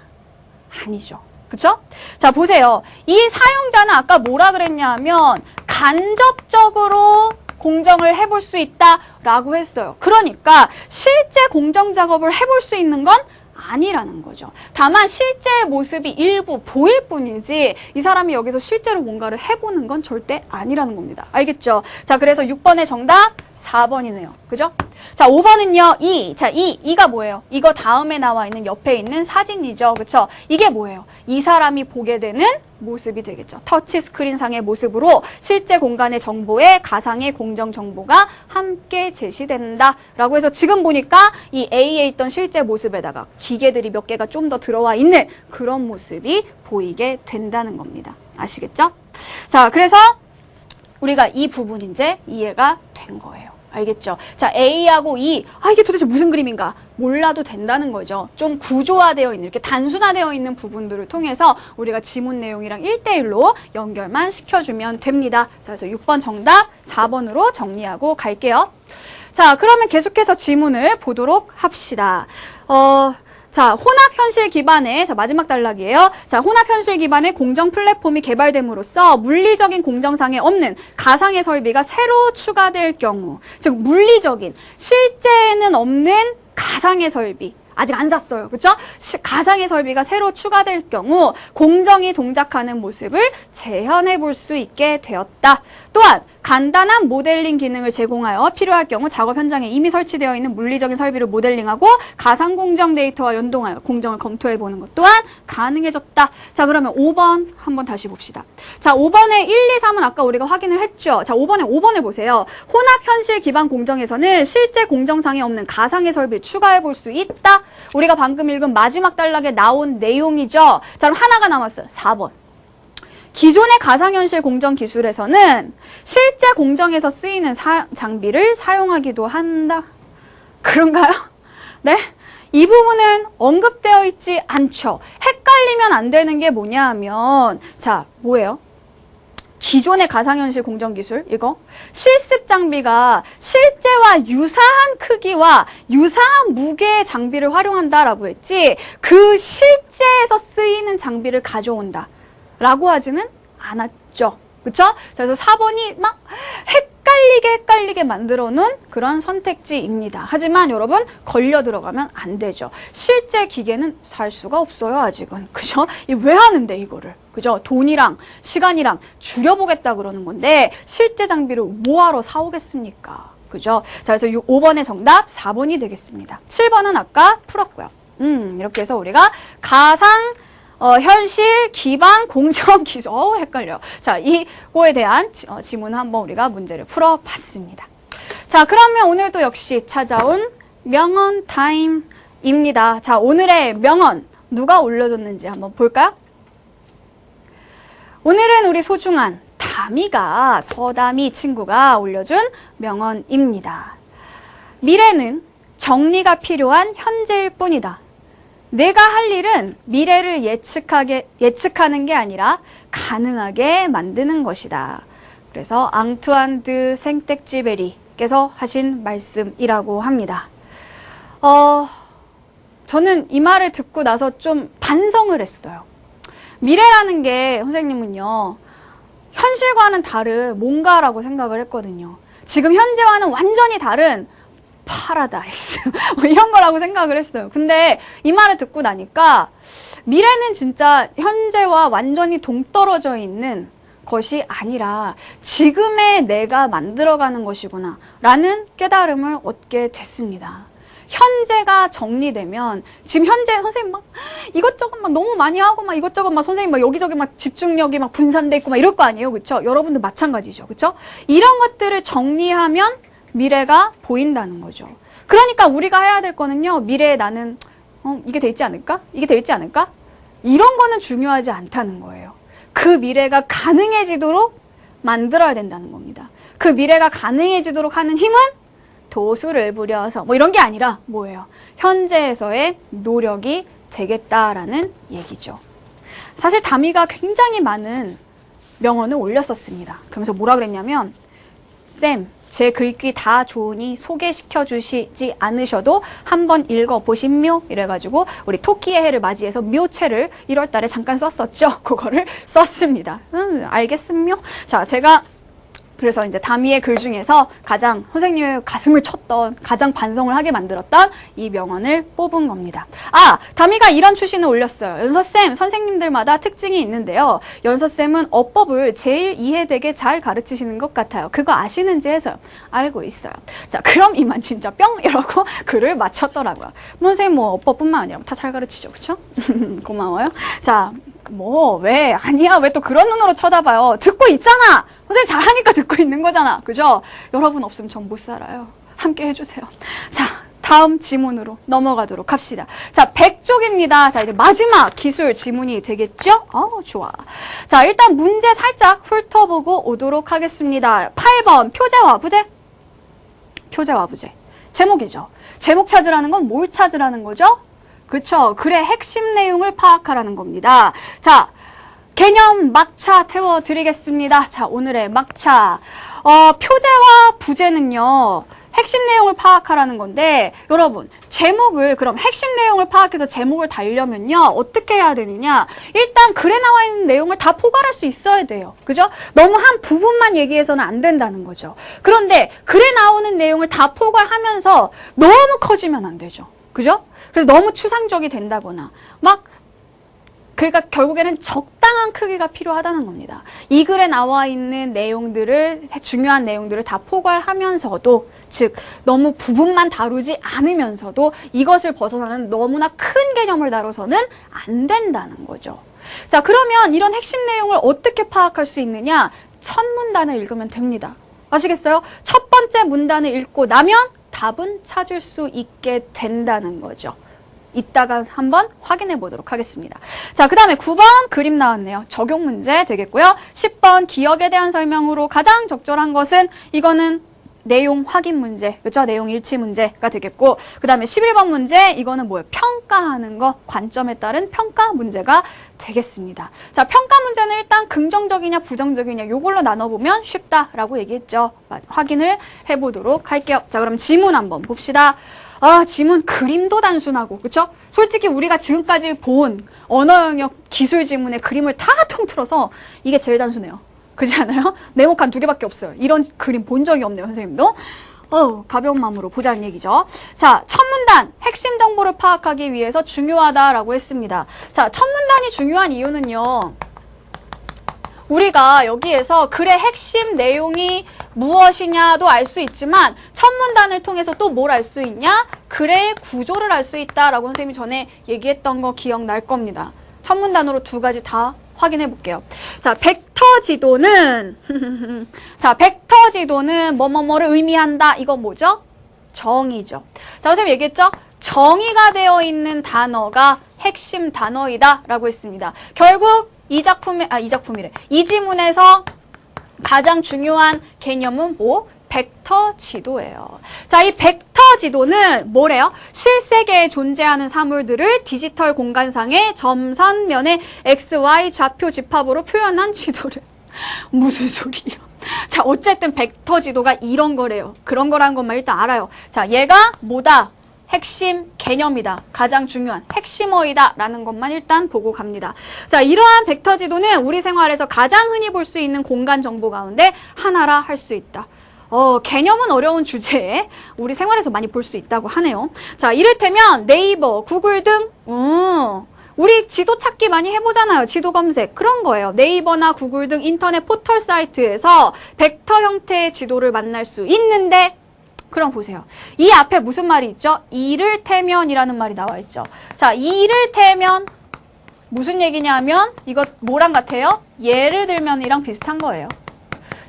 아니죠. 그쵸? 자, 보세요. 이 사용자는 아까 뭐라 그랬냐 하면 간접적으로 공정을 해볼 수 있다라고 했어요. 그러니까 실제 공정 작업을 해볼 수 있는 건 아니라는 거죠. 다만 실제의 모습이 일부 보일 뿐이지 이 사람이 여기서 실제로 뭔가를 해보는 건 절대 아니라는 겁니다. 알겠죠? 자, 그래서 6번의 정답 4번이네요. 그죠? 자, 5번은요. 2. 자, 2가 뭐예요? 이거 다음에 나와 있는 옆에 있는 사진이죠. 그쵸? 이게 뭐예요? 이 사람이 보게 되는 모습이 되겠죠. 터치 스크린상의 모습으로 실제 공간의 정보에 가상의 공정 정보가 함께 제시된다. 라고 해서 지금 보니까 이 A에 있던 실제 모습에다가 기계들이 몇 개가 좀 더 들어와 있는 그런 모습이 보이게 된다는 겁니다. 아시겠죠? 자, 그래서 우리가 이 부분 이제 이해가 된 거예요. 알겠죠? 자, A하고 E. 이게 도대체 무슨 그림인가? 몰라도 된다는 거죠. 좀 구조화되어 있는, 이렇게 단순화되어 있는 부분들을 통해서 우리가 지문 내용이랑 1대1로 연결만 시켜주면 됩니다. 자, 그래서 6번 정답 4번으로 정리하고 갈게요. 자, 그러면 계속해서 지문을 보도록 합시다. 자, 혼합현실 기반의, 자, 마지막 단락이에요. 자, 혼합현실 기반의 공정 플랫폼이 개발됨으로써 물리적인 공정상에 없는 가상의 설비가 새로 추가될 경우, 즉, 물리적인, 실제에는 없는 가상의 설비. 아직 안 샀어요. 그렇죠? 가상의 설비가 새로 추가될 경우 공정이 동작하는 모습을 재현해 볼 수 있게 되었다. 또한 간단한 모델링 기능을 제공하여 필요할 경우 작업 현장에 이미 설치되어 있는 물리적인 설비를 모델링하고 가상 공정 데이터와 연동하여 공정을 검토해 보는 것 또한 가능해졌다. 자, 그러면 5번 한번 다시 봅시다. 자, 5번에 1, 2, 3은 아까 우리가 확인을 했죠. 자, 5번을 보세요. 혼합 현실 기반 공정에서는 실제 공정상에 없는 가상의 설비를 추가해 볼 수 있다. 우리가 방금 읽은 마지막 단락에 나온 내용이죠. 자, 그럼 하나가 남았어요. 4번. 기존의 가상현실 공정 기술에서는 실제 공정에서 쓰이는 장비를 사용하기도 한다. 그런가요? 네? 이 부분은 언급되어 있지 않죠. 헷갈리면 안 되는 게 뭐냐 하면, 자, 뭐예요? 기존의 가상현실 공정기술, 이거 실습 장비가 실제와 유사한 크기와 유사한 무게의 장비를 활용한다라고 했지 그 실제에서 쓰이는 장비를 가져온다 라고 하지는 않았죠. 그쵸? 그래서 4번이 막 헷갈리게 만들어 놓은 그런 선택지입니다. 하지만 여러분 걸려 들어가면 안 되죠. 실제 기계는 살 수가 없어요, 아직은. 그죠? 왜 하는데 이거를? 그죠? 돈이랑 시간이랑 줄여보겠다 그러는 건데 실제 장비를 뭐하러 사오겠습니까? 그죠? 자, 그래서 5번의 정답 4번이 되겠습니다. 7번은 아까 풀었고요. 이렇게 해서 우리가 가상 현실, 기반, 공정, 기술. 헷갈려. 자, 이거에 대한 지문 한번 우리가 문제를 풀어봤습니다. 자, 그러면 오늘도 역시 찾아온 명언 타임입니다. 자, 오늘의 명언 누가 올려줬는지 한번 볼까요? 오늘은 우리 소중한 다미가, 서다미 친구가 올려준 명언입니다. 미래는 정리가 필요한 현재일 뿐이다. 내가 할 일은 미래를 예측하는 게 아니라 가능하게 만드는 것이다. 그래서 앙투안 드 생텍쥐베리께서 하신 말씀이라고 합니다. 저는 이 말을 듣고 나서 좀 반성을 했어요. 미래라는 게 선생님은요, 현실과는 다른 뭔가라고 생각을 했거든요. 지금 현재와는 완전히 다른 파라다이스 뭐 이런 거라고 생각을 했어요. 근데 이 말을 듣고 나니까 미래는 진짜 현재와 완전히 동떨어져 있는 것이 아니라 지금의 내가 만들어가는 것이구나 라는 깨달음을 얻게 됐습니다. 현재가 정리되면 지금 현재 선생님 막 이것저것 막 너무 많이 하고 막 이것저것 막 선생님 막 여기저기 막 집중력이 막 분산돼 있고 막 이럴 거 아니에요. 그렇죠? 여러분들 마찬가지죠. 그렇죠? 이런 것들을 정리하면 미래가 보인다는 거죠. 그러니까 우리가 해야 될 거는요. 미래에 나는 이게 돼 있지 않을까? 이게 돼 있지 않을까? 이런 거는 중요하지 않다는 거예요. 그 미래가 가능해지도록 만들어야 된다는 겁니다. 그 미래가 가능해지도록 하는 힘은 도수를 부려서 뭐 이런 게 아니라 뭐예요? 현재에서의 노력이 되겠다라는 얘기죠. 사실 다미가 굉장히 많은 명언을 올렸었습니다. 그러면서 뭐라 그랬냐면 쌤, 제 글귀 다 좋으니 소개시켜 주시지 않으셔도 한번 읽어보신묘 이래가지고 우리 토끼의 해를 맞이해서 묘체를 1월 달에 잠깐 썼었죠. 그거를 썼습니다. 알겠음요? 자, 제가 그래서 이제 다미의 글 중에서 가장 선생님의 가슴을 쳤던, 가장 반성을 하게 만들었던 이 명언을 뽑은 겁니다. 아, 다미가 이런 추신을 올렸어요. 연서쌤, 선생님들마다 특징이 있는데요. 연서쌤은 어법을 제일 이해되게 잘 가르치시는 것 같아요. 그거 아시는지 해서요. 알고 있어요. 자, 그럼 이만 진짜 뿅! 이러고 글을 마쳤더라고요. 선생님 뭐 어법뿐만 아니라 다 잘 가르치죠. 그쵸? 고마워요. 자, 왜? 아니야. 왜 또 그런 눈으로 쳐다봐요. 듣고 있잖아! 선생님 잘하니까 듣고 있는 거잖아. 그죠? 여러분 없으면 전 못 살아요. 함께 해주세요. 자, 다음 지문으로 넘어가도록 합시다. 자, 100쪽입니다. 자, 이제 마지막 기술 지문이 되겠죠? 좋아. 자, 일단 문제 살짝 훑어보고 오도록 하겠습니다. 8번, 표제와 부제? 표제와 부제. 제목이죠. 제목 찾으라는 건 뭘 찾으라는 거죠? 그쵸? 글의 핵심 내용을 파악하라는 겁니다. 자, 개념 막차 태워드리겠습니다. 자, 오늘의 막차. 표제와 부제는요, 핵심 내용을 파악하라는 건데, 여러분, 제목을, 그럼 핵심 내용을 파악해서 제목을 달려면요, 어떻게 해야 되느냐? 일단 글에 나와 있는 내용을 다 포괄할 수 있어야 돼요. 그죠? 너무 한 부분만 얘기해서는 안 된다는 거죠. 그런데 글에 나오는 내용을 다 포괄하면서 너무 커지면 안 되죠. 그죠? 그래서 너무 추상적이 된다거나, 그러니까 결국에는 적당한 크기가 필요하다는 겁니다. 이 글에 나와 있는 내용들을, 중요한 내용들을 다 포괄하면서도, 즉 너무 부분만 다루지 않으면서도 이것을 벗어나는 너무나 큰 개념을 다뤄서는 안 된다는 거죠. 자, 그러면 이런 핵심 내용을 어떻게 파악할 수 있느냐? 첫 문단을 읽으면 됩니다. 아시겠어요? 첫 번째 문단을 읽고 나면 답은 찾을 수 있게 된다는 거죠. 이따가 한번 확인해 보도록 하겠습니다. 자, 그 다음에 9번 그림 나왔네요. 적용 문제 되겠고요. 10번 기억에 대한 설명으로 가장 적절한 것은 이거는 내용 확인 문제, 그렇죠? 내용 일치 문제가 되겠고, 그 다음에 11번 문제, 이거는 뭐예요? 평가하는 거, 관점에 따른 평가 문제가 되겠습니다. 자, 평가 문제는 일단 긍정적이냐 부정적이냐 요걸로 나눠보면 쉽다라고 얘기했죠. 확인을 해보도록 할게요. 자, 그럼 지문 한번 봅시다. 지문 그림도 단순하고, 그쵸? 솔직히 우리가 지금까지 본 언어 영역 기술 지문의 그림을 다 통틀어서 이게 제일 단순해요. 그렇지 않아요? 네모칸 2개밖에 없어요. 이런 그림 본 적이 없네요, 선생님도. 가벼운 마음으로 보자는 얘기죠. 자, 첫 문단, 핵심 정보를 파악하기 위해서 중요하다라고 했습니다. 자, 첫 문단이 중요한 이유는요. 우리가 여기에서 글의 핵심 내용이 무엇이냐도 알 수 있지만 첫 문단을 통해서 또 뭘 알 수 있냐? 글의 구조를 알 수 있다라고 선생님이 전에 얘기했던 거 기억날 겁니다. 천문 단어로 두 가지 다 확인해 볼게요. 자, 벡터 지도는 자, 벡터 지도는 뭐뭐뭐를 의미한다. 이건 뭐죠? 정의죠. 자, 선생님 얘기했죠? 정의가 되어 있는 단어가 핵심 단어이다 라고 했습니다. 결국 이 지문에서 가장 중요한 개념은 뭐? 벡터 지도예요. 자, 이 벡터 지도는 뭐래요? 실세계에 존재하는 사물들을 디지털 공간상의 점선면의 XY 좌표 집합으로 표현한 지도를. 무슨 소리예요? 자, 어쨌든 벡터 지도가 이런 거래요. 그런 거라는 것만 일단 알아요. 자, 얘가 뭐다? 핵심 개념이다. 가장 중요한 핵심어이다 라는 것만 일단 보고 갑니다. 자, 이러한 벡터 지도는 우리 생활에서 가장 흔히 볼 수 있는 공간 정보 가운데 하나라 할 수 있다. 개념은 어려운 주제에 우리 생활에서 많이 볼 수 있다고 하네요. 자, 이를테면 네이버, 구글 등 우리 지도 찾기 많이 해보잖아요. 지도 검색. 그런 거예요. 네이버나 구글 등 인터넷 포털 사이트에서 벡터 형태의 지도를 만날 수 있는데 그럼 보세요. 이 앞에 무슨 말이 있죠? 이를테면이라는 말이 나와 있죠. 자, 이를테면 무슨 얘기냐면 이거 뭐랑 같아요? 예를 들면이랑 비슷한 거예요.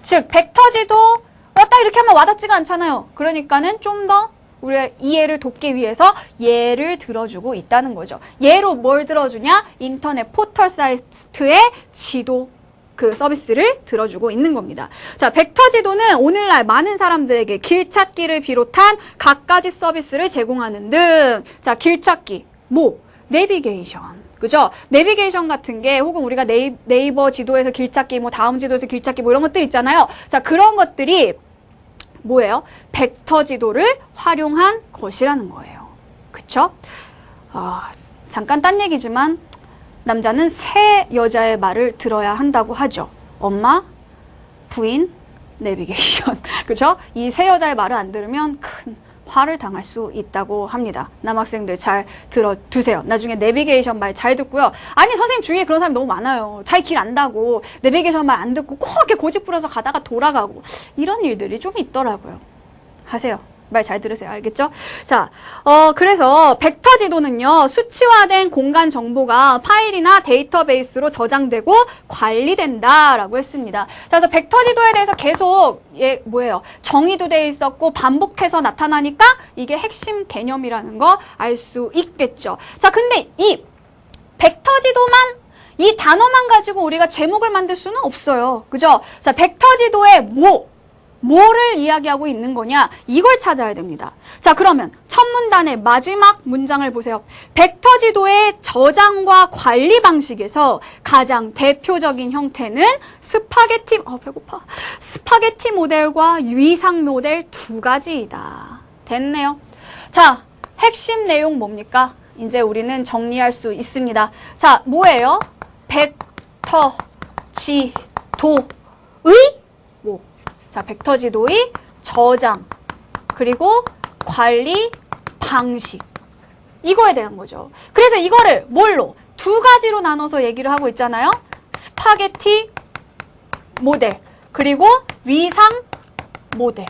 즉, 벡터 지도 딱 이렇게 하면 와닿지가 않잖아요. 그러니까는 좀 더 우리의 이해를 돕기 위해서 예를 들어주고 있다는 거죠. 예로 뭘 들어주냐? 인터넷 포털 사이트의 지도 그 서비스를 들어주고 있는 겁니다. 자, 벡터 지도는 오늘날 많은 사람들에게 길찾기를 비롯한 갖가지 서비스를 제공하는 등, 자, 길찾기, 내비게이션. 그죠? 내비게이션 같은 게 혹은 우리가 네이버 지도에서 길찾기, 다음 지도에서 길찾기 이런 것들 있잖아요. 자, 그런 것들이 뭐예요? 벡터 지도를 활용한 것이라는 거예요. 그쵸? 잠깐 딴 얘기지만 남자는 새 여자의 말을 들어야 한다고 하죠. 엄마, 부인, 내비게이션. 그죠? 이 새 여자의 말을 안 들으면 큰 화를 당할 수 있다고 합니다. 남학생들 잘 들어두세요. 나중에 내비게이션 말 잘 듣고요. 아니, 선생님 주위에 그런 사람 너무 많아요. 잘 길 안다고 내비게이션 말 안 듣고 꼭 이렇게 고집 부려서 가다가 돌아가고 이런 일들이 좀 있더라고요. 하세요. 말 잘 들으세요. 알겠죠? 자, 그래서 벡터 지도는요, 수치화된 공간 정보가 파일이나 데이터베이스로 저장되고 관리된다라고 했습니다. 자, 그래서 벡터 지도에 대해서 계속, 정의도 돼 있었고, 반복해서 나타나니까 이게 핵심 개념이라는 거 알 수 있겠죠. 자, 근데 이 벡터 지도만, 이 단어만 가지고 우리가 제목을 만들 수는 없어요. 그죠? 자, 벡터 지도의 뭐를 이야기하고 있는 거냐? 이걸 찾아야 됩니다. 자, 그러면 첫 문단의 마지막 문장을 보세요. 벡터 지도의 저장과 관리 방식에서 가장 대표적인 형태는 스파게티 모델과 위상 모델 두 가지이다. 됐네요. 자, 핵심 내용 뭡니까? 이제 우리는 정리할 수 있습니다. 자, 뭐예요? 벡터 지도의 자, 벡터 지도의 저장, 그리고 관리 방식. 이거에 대한 거죠. 그래서 이거를 뭘로? 두 가지로 나눠서 얘기를 하고 있잖아요. 스파게티 모델, 그리고 위상 모델.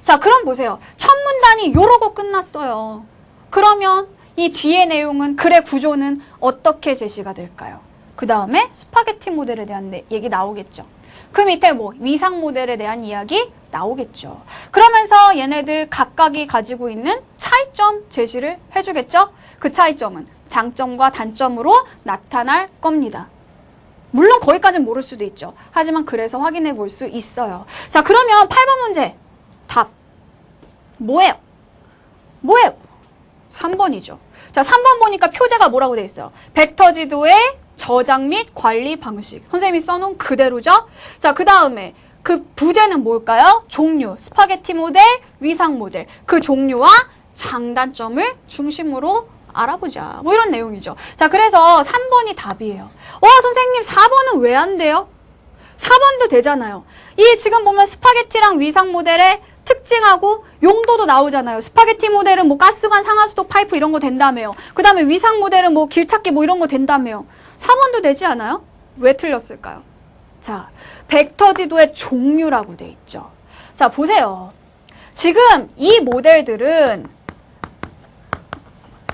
자, 그럼 보세요. 첫 문단이 요러고 끝났어요. 그러면 이 뒤의 내용은, 글의 구조는 어떻게 제시가 될까요? 그 다음에 스파게티 모델에 대한 얘기 나오겠죠. 그 밑에 위상 모델에 대한 이야기 나오겠죠. 그러면서 얘네들 각각이 가지고 있는 차이점 제시를 해주겠죠. 그 차이점은 장점과 단점으로 나타날 겁니다. 물론 거기까지는 모를 수도 있죠. 하지만 그래서 확인해 볼 수 있어요. 자, 그러면 8번 문제 답 뭐예요? 3번이죠. 자, 3번 보니까 표제가 뭐라고 돼 있어요? 벡터 지도의 저장 및 관리 방식. 선생님이 써놓은 그대로죠? 자, 그 다음에 그 부제는 뭘까요? 종류, 스파게티 모델, 위상 모델. 그 종류와 장단점을 중심으로 알아보자. 이런 내용이죠. 자, 그래서 3번이 답이에요. 선생님 4번은 왜 안 돼요? 4번도 되잖아요. 이 지금 보면 스파게티랑 위상 모델의 특징하고 용도도 나오잖아요. 스파게티 모델은 가스관, 상하수도 파이프 이런 거 된다며요. 그 다음에 위상 모델은 길찾기 이런 거 된다며요. 4번도 되지 않아요? 왜 틀렸을까요? 자, 벡터 지도의 종류라고 돼 있죠. 자, 보세요. 지금 이 모델들은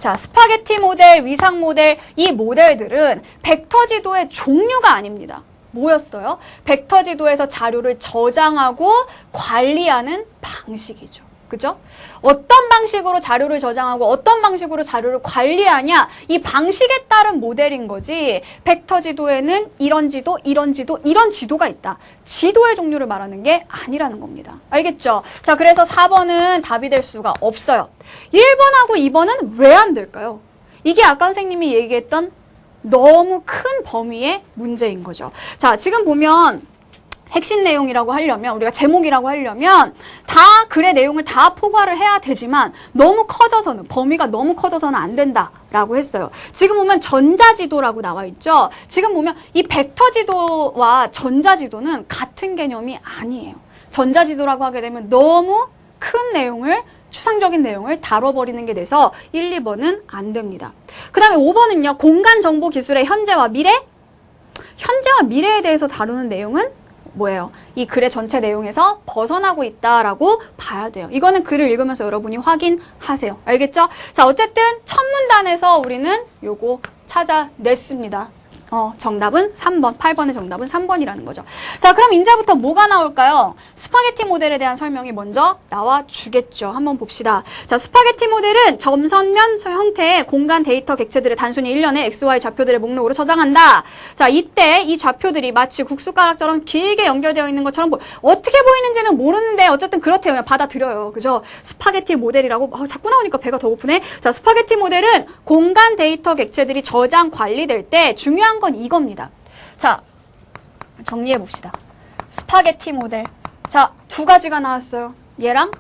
자, 스파게티 모델, 위상 모델, 이 모델들은 벡터 지도의 종류가 아닙니다. 뭐였어요? 벡터 지도에서 자료를 저장하고 관리하는 방식이죠. 그죠? 어떤 방식으로 자료를 저장하고 어떤 방식으로 자료를 관리하냐, 이 방식에 따른 모델인 거지, 벡터 지도에는 이런 지도, 이런 지도, 이런 지도가 있다. 지도의 종류를 말하는 게 아니라는 겁니다. 알겠죠? 자, 그래서 4번은 답이 될 수가 없어요. 1번하고 2번은 왜 안 될까요? 이게 아까 선생님이 얘기했던 너무 큰 범위의 문제인 거죠. 자, 지금 보면 핵심 내용이라고 하려면, 우리가 제목이라고 하려면 다 글의 내용을 다 포괄을 해야 되지만 너무 커져서는, 범위가 너무 커져서는 안 된다라고 했어요. 지금 보면 전자지도라고 나와 있죠. 지금 보면 이 벡터지도와 전자지도는 같은 개념이 아니에요. 전자지도라고 하게 되면 너무 큰 내용을, 추상적인 내용을 다뤄버리는 게 돼서 1, 2번은 안 됩니다. 그 다음에 5번은요. 공간정보기술의 현재와 미래? 현재와 미래에 대해서 다루는 내용은 뭐예요? 이 글의 전체 내용에서 벗어나고 있다라고 봐야 돼요. 이거는 글을 읽으면서 여러분이 확인하세요. 알겠죠? 자, 어쨌든 첫 문단에서 우리는 요거 찾아냈습니다. 정답은 3번, 8번의 정답은 3번이라는 거죠. 자, 그럼 이제부터 뭐가 나올까요? 스파게티 모델에 대한 설명이 먼저 나와 주겠죠. 한번 봅시다. 자, 스파게티 모델은 점선면 형태의 공간 데이터 객체들을 단순히 일련의 XY 좌표들의 목록으로 저장한다. 자, 이때 이 좌표들이 마치 국숫가락처럼 길게 연결되어 있는 것처럼 어떻게 보이는지는 모르는데 어쨌든 그렇대요. 그냥 받아들여요. 그죠? 스파게티 모델이라고 자꾸 나오니까 배가 더 고프네. 자, 스파게티 모델은 공간 데이터 객체들이 저장 관리될 때 중요한 건 이겁니다. 자, 정리해 봅시다. 스파게티 모델. 자, 두 가지가 나왔어요. 얘랑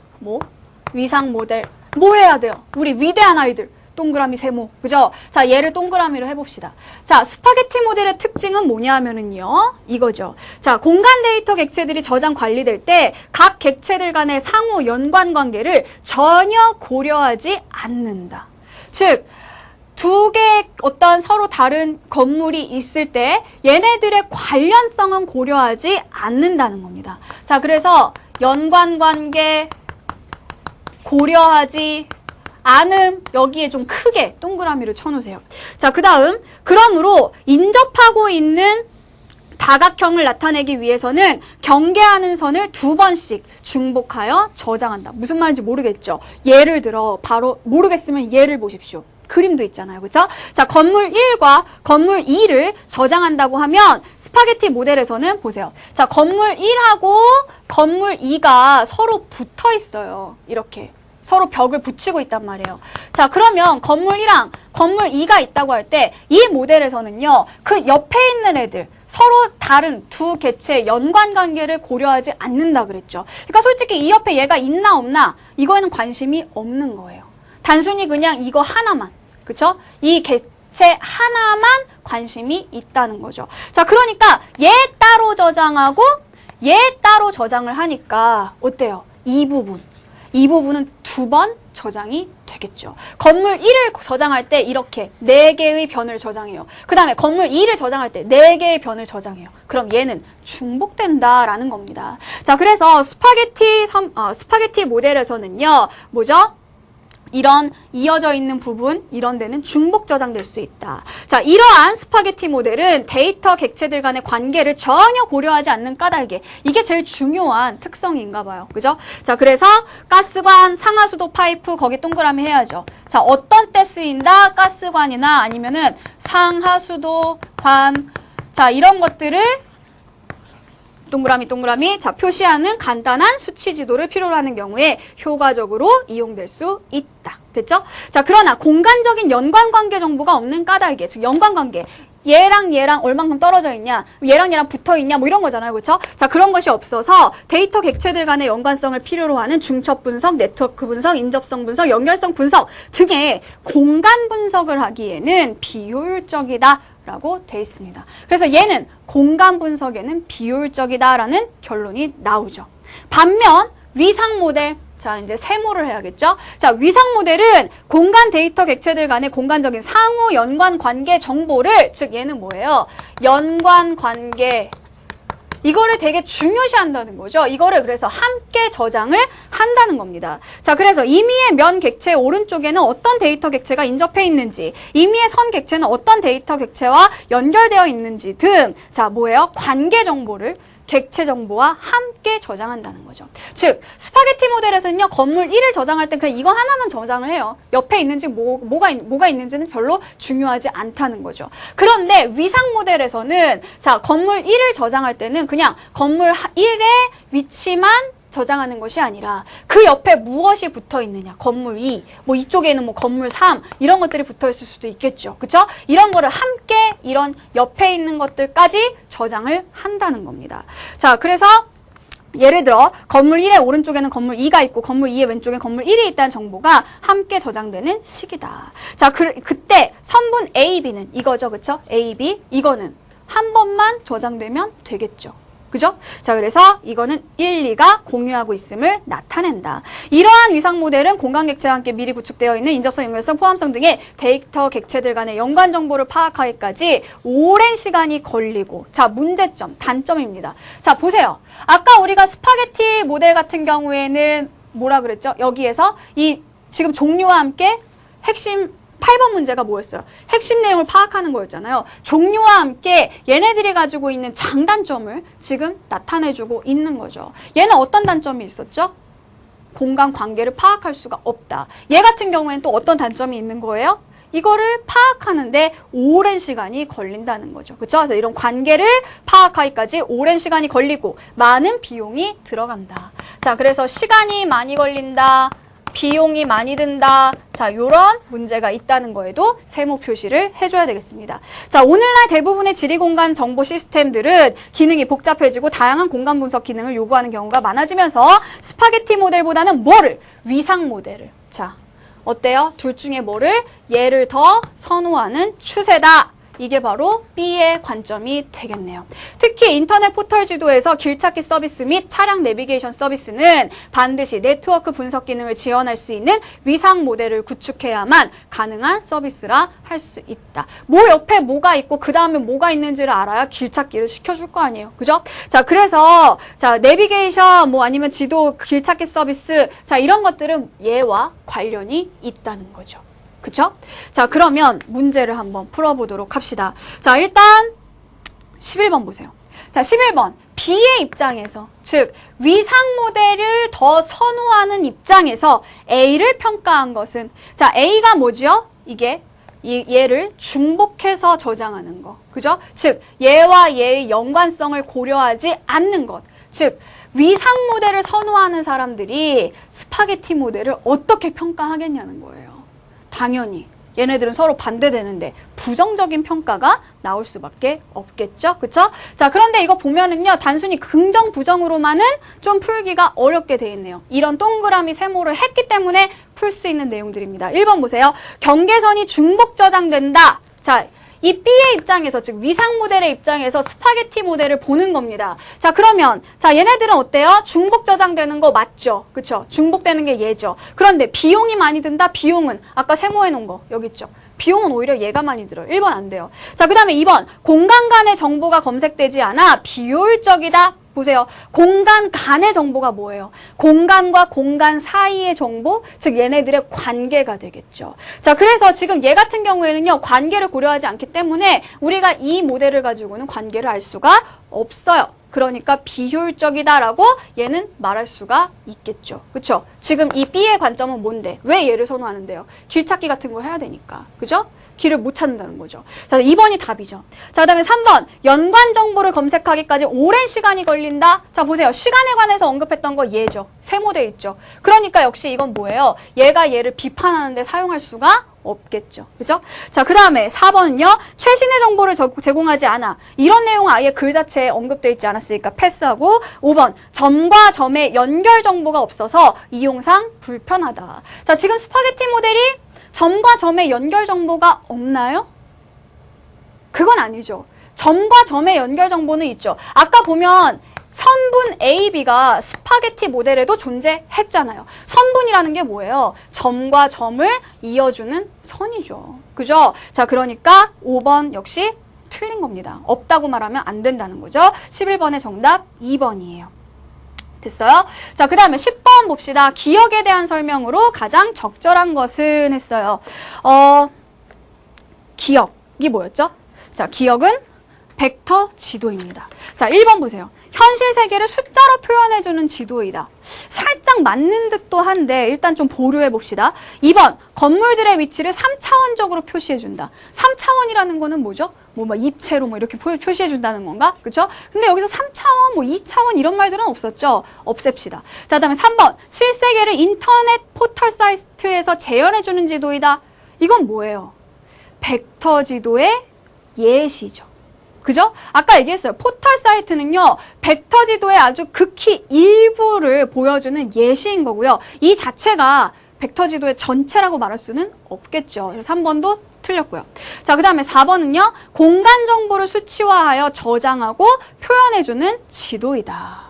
위상 모델. 뭐 해야 돼요? 우리 위대한 아이들. 동그라미 세모. 그죠? 자, 얘를 동그라미로 해봅시다. 자, 스파게티 모델의 특징은 뭐냐 하면은요. 이거죠. 자, 공간 데이터 객체들이 저장 관리될 때 각 객체들 간의 상호 연관 관계를 전혀 고려하지 않는다. 즉, 두 개의 어떤 서로 다른 건물이 있을 때 얘네들의 관련성은 고려하지 않는다는 겁니다. 자, 그래서 연관관계 고려하지 않음, 여기에 좀 크게 동그라미를 쳐놓으세요. 자, 그 다음, 그러므로 인접하고 있는 다각형을 나타내기 위해서는 경계하는 선을 2번씩 중복하여 저장한다. 무슨 말인지 모르겠죠? 예를 들어, 바로 모르겠으면 예를 보십시오. 그림도 있잖아요. 그렇죠? 자, 건물 1과 건물 2를 저장한다고 하면 스파게티 모델에서는 보세요. 자, 건물 1하고 건물 2가 서로 붙어 있어요. 이렇게. 서로 벽을 붙이고 있단 말이에요. 자, 그러면 건물 1랑 건물 2가 있다고 할 때 이 모델에서는요. 그 옆에 있는 애들, 서로 다른 두 개체의 연관관계를 고려하지 않는다 그랬죠. 그러니까 솔직히 이 옆에 얘가 있나 없나 이거에는 관심이 없는 거예요. 단순히 그냥 이거 하나만. 그쵸? 이 객체 하나만 관심이 있다는 거죠. 자, 그러니까 얘 따로 저장하고 얘 따로 저장을 하니까 어때요? 이 부분은 2번 저장이 되겠죠. 건물 1을 저장할 때 이렇게 4개의 변을 저장해요. 그 다음에 건물 2를 저장할 때 4개의 변을 저장해요. 그럼 얘는 중복된다라는 겁니다. 자, 그래서 스파게티 모델에서는요. 뭐죠? 이런 이어져 있는 부분, 이런 데는 중복 저장될 수 있다. 자, 이러한 스파게티 모델은 데이터 객체들 간의 관계를 전혀 고려하지 않는 까닭에 이게 제일 중요한 특성인가 봐요. 그죠? 자, 그래서 가스관, 상하수도 파이프 거기 동그라미 해야죠. 자, 어떤 때 쓰인다? 가스관이나 아니면은 상하수도 관. 자, 이런 것들을 동그라미 자, 표시하는 간단한 수치 지도를 필요로 하는 경우에 효과적으로 이용될 수 있다. 됐죠? 자, 그러나 공간적인 연관관계 정보가 없는 까닭에, 즉 연관관계, 얘랑 얼만큼 떨어져 있냐, 얘랑 붙어 있냐, 뭐 이런 거잖아요. 그렇죠? 자, 그런 것이 없어서 데이터 객체들 간의 연관성을 필요로 하는 중첩 분석, 네트워크 분석, 인접성 분석, 연결성 분석 등의 공간 분석을 하기에는 비효율적이다. 라고 돼 있습니다. 그래서 얘는 공간 분석에는 비효율적이다라는 결론이 나오죠. 반면 위상 모델, 자, 이제 세모를 해야겠죠? 자, 위상 모델은 공간 데이터 객체들 간의 공간적인 상호 연관 관계 정보를, 즉 얘는 뭐예요? 연관 관계 이거를 되게 중요시한다는 거죠. 이거를 그래서 함께 저장을 한다는 겁니다. 자, 그래서 임의의 면 객체의 오른쪽에는 어떤 데이터 객체가 인접해 있는지, 임의의 선 객체는 어떤 데이터 객체와 연결되어 있는지 등, 자, 뭐예요? 관계 정보를 객체 정보와 함께 저장한다는 거죠. 즉, 스파게티 모델에서는요, 건물 1을 저장할 땐 그냥 이거 하나만 저장을 해요. 옆에 있는지 뭐가 있는지는 별로 중요하지 않다는 거죠. 그런데 위상 모델에서는, 자, 건물 1을 저장할 때는 그냥 건물 1의 위치만 저장하는 것이 아니라 그 옆에 무엇이 붙어 있느냐. 건물 2, 뭐 이쪽에는 뭐 건물 3 이런 것들이 붙어 있을 수도 있겠죠. 그렇죠? 이런 거를 함께 이런 옆에 있는 것들까지 저장을 한다는 겁니다. 자, 그래서 예를 들어 건물 1의 오른쪽에는 건물 2가 있고 건물 2의 왼쪽에 건물 1이 있다는 정보가 함께 저장되는 식이다. 자, 그때 선분 A, B는 이거죠. 그렇죠? A, B 이거는 한 번만 저장되면 되겠죠. 그죠? 자, 그래서 이거는 1, 2가 공유하고 있음을 나타낸다. 이러한 위상 모델은 공간 객체와 함께 미리 구축되어 있는 인접성, 연결성, 포함성 등의 데이터 객체들 간의 연관 정보를 파악하기까지 오랜 시간이 걸리고, 자, 문제점, 단점입니다. 자, 보세요. 아까 우리가 스파게티 모델 같은 경우에는 뭐라 그랬죠? 여기에서 이 지금 종류와 함께 핵심 8번 문제가 뭐였어요? 핵심 내용을 파악하는 거였잖아요. 종류와 함께 얘네들이 가지고 있는 장단점을 지금 나타내주고 있는 거죠. 얘는 어떤 단점이 있었죠? 공간 관계를 파악할 수가 없다. 얘 같은 경우에는 또 어떤 단점이 있는 거예요? 이거를 파악하는데 오랜 시간이 걸린다는 거죠. 그렇죠? 그래서 이런 관계를 파악하기까지 오랜 시간이 걸리고 많은 비용이 들어간다. 자, 그래서 시간이 많이 걸린다. 비용이 많이 든다. 자, 요런 문제가 있다는 거에도 세모 표시를 해줘야 되겠습니다. 자, 오늘날 대부분의 지리공간 정보 시스템들은 기능이 복잡해지고 다양한 공간 분석 기능을 요구하는 경우가 많아지면서 스파게티 모델보다는 뭐를? 위상 모델을. 자, 어때요? 둘 중에 뭐를? 얘를 더 선호하는 추세다. 이게 바로 B의 관점이 되겠네요. 특히 인터넷 포털 지도에서 길찾기 서비스 및 차량 내비게이션 서비스는 반드시 네트워크 분석 기능을 지원할 수 있는 위상 모델을 구축해야만 가능한 서비스라 할 수 있다. 뭐 옆에 뭐가 있고 그 다음에 뭐가 있는지를 알아야 길찾기를 시켜줄 거 아니에요. 그죠? 자, 그래서 자, 내비게이션 뭐 아니면 지도 길찾기 서비스 자, 이런 것들은 얘와 관련이 있다는 거죠. 그쵸? 자, 그러면 문제를 한번 풀어보도록 합시다. 자, 일단 11번 보세요. 자, 11번. B의 입장에서, 즉 위상 모델을 더 선호하는 입장에서 A를 평가한 것은, 자, A가 뭐죠? 이게 얘를 중복해서 저장하는 거. 그죠? 즉 얘와 얘의 연관성을 고려하지 않는 것. 즉 위상 모델을 선호하는 사람들이 스파게티 모델을 어떻게 평가하겠냐는 거예요. 당연히 얘네들은 서로 반대되는데 부정적인 평가가 나올 수밖에 없겠죠. 그쵸? 자, 그런데 이거 보면은요, 단순히 긍정, 부정으로만은 좀 풀기가 어렵게 돼 있네요. 이런 동그라미 세모를 했기 때문에 풀 수 있는 내용들입니다. 1번 보세요. 경계선이 중복 저장된다. 자, 이 B의 입장에서, 즉 위상 모델의 입장에서 스파게티 모델을 보는 겁니다. 자, 그러면 자, 얘네들은 어때요? 중복 저장되는 거 맞죠? 그쵸? 중복되는 게 얘죠. 그런데 비용이 많이 든다? 비용은 아까 세모해 놓은 거 여기 있죠? 비용은 오히려 얘가 많이 들어요. 1번 안 돼요. 자, 그 다음에 2번. 공간 간의 정보가 검색되지 않아 비효율적이다. 보세요. 공간 간의 정보가 뭐예요? 공간과 공간 사이의 정보, 즉 얘네들의 관계가 되겠죠. 자, 그래서 지금 얘 같은 경우에는요, 관계를 고려하지 않기 때문에 우리가 이 모델을 가지고는 관계를 알 수가 없어요. 그러니까 비효율적이다라고 얘는 말할 수가 있겠죠. 그렇죠? 지금 이 B의 관점은 뭔데? 왜 얘를 선호하는데요? 길찾기 같은 거 해야 되니까. 그죠? 길을 못 찾는다는 거죠. 자, 2번이 답이죠. 자, 그 다음에 3번. 연관 정보를 검색하기까지 오랜 시간이 걸린다. 자, 보세요. 시간에 관해서 언급했던 거 얘죠. 세모돼 있죠. 그러니까 역시 이건 뭐예요? 얘가 얘를 비판하는데 사용할 수가 없겠죠. 그죠? 자, 그 다음에 4번은요. 최신의 정보를 제공하지 않아. 이런 내용은 아예 글 자체에 언급되어 있지 않았으니까 패스하고 5번. 점과 점의 연결 정보가 없어서 이용상 불편하다. 자, 지금 스파게티 모델이 점과 점의 연결 정보가 없나요? 그건 아니죠. 점과 점의 연결 정보는 있죠. 아까 보면 선분 A, B가 스파게티 모델에도 존재했잖아요. 선분이라는 게 뭐예요? 점과 점을 이어주는 선이죠. 그죠? 자, 그러니까 5번 역시 틀린 겁니다. 없다고 말하면 안 된다는 거죠. 11번의 정답 2번이에요. 됐어요? 자, 그 다음에 10번 봅시다. 기억에 대한 설명으로 가장 적절한 것은 했어요. 기억이 뭐였죠? 자, 기억은 벡터 지도입니다. 자, 1번 보세요. 현실 세계를 숫자로 표현해주는 지도이다. 살짝 맞는 듯도 한데 일단 좀 보류해 봅시다. 2번, 건물들의 위치를 3차원적으로 표시해준다. 3차원이라는 거는 뭐죠? 입체로 이렇게 표시해준다는 건가? 그쵸? 근데 여기서 3차원, 2차원 이런 말들은 없었죠? 없앱시다. 자, 그 다음에 3번, 실세계를 인터넷 포털 사이트에서 재현해주는 지도이다. 이건 뭐예요? 벡터 지도의 예시죠. 그죠? 아까 얘기했어요. 포털 사이트는요, 벡터 지도의 아주 극히 일부를 보여주는 예시인 거고요. 이 자체가 벡터 지도의 전체라고 말할 수는 없겠죠. 그래서 3번도 틀렸고요. 자, 그 다음에 4번은요, 공간 정보를 수치화하여 저장하고 표현해주는 지도이다.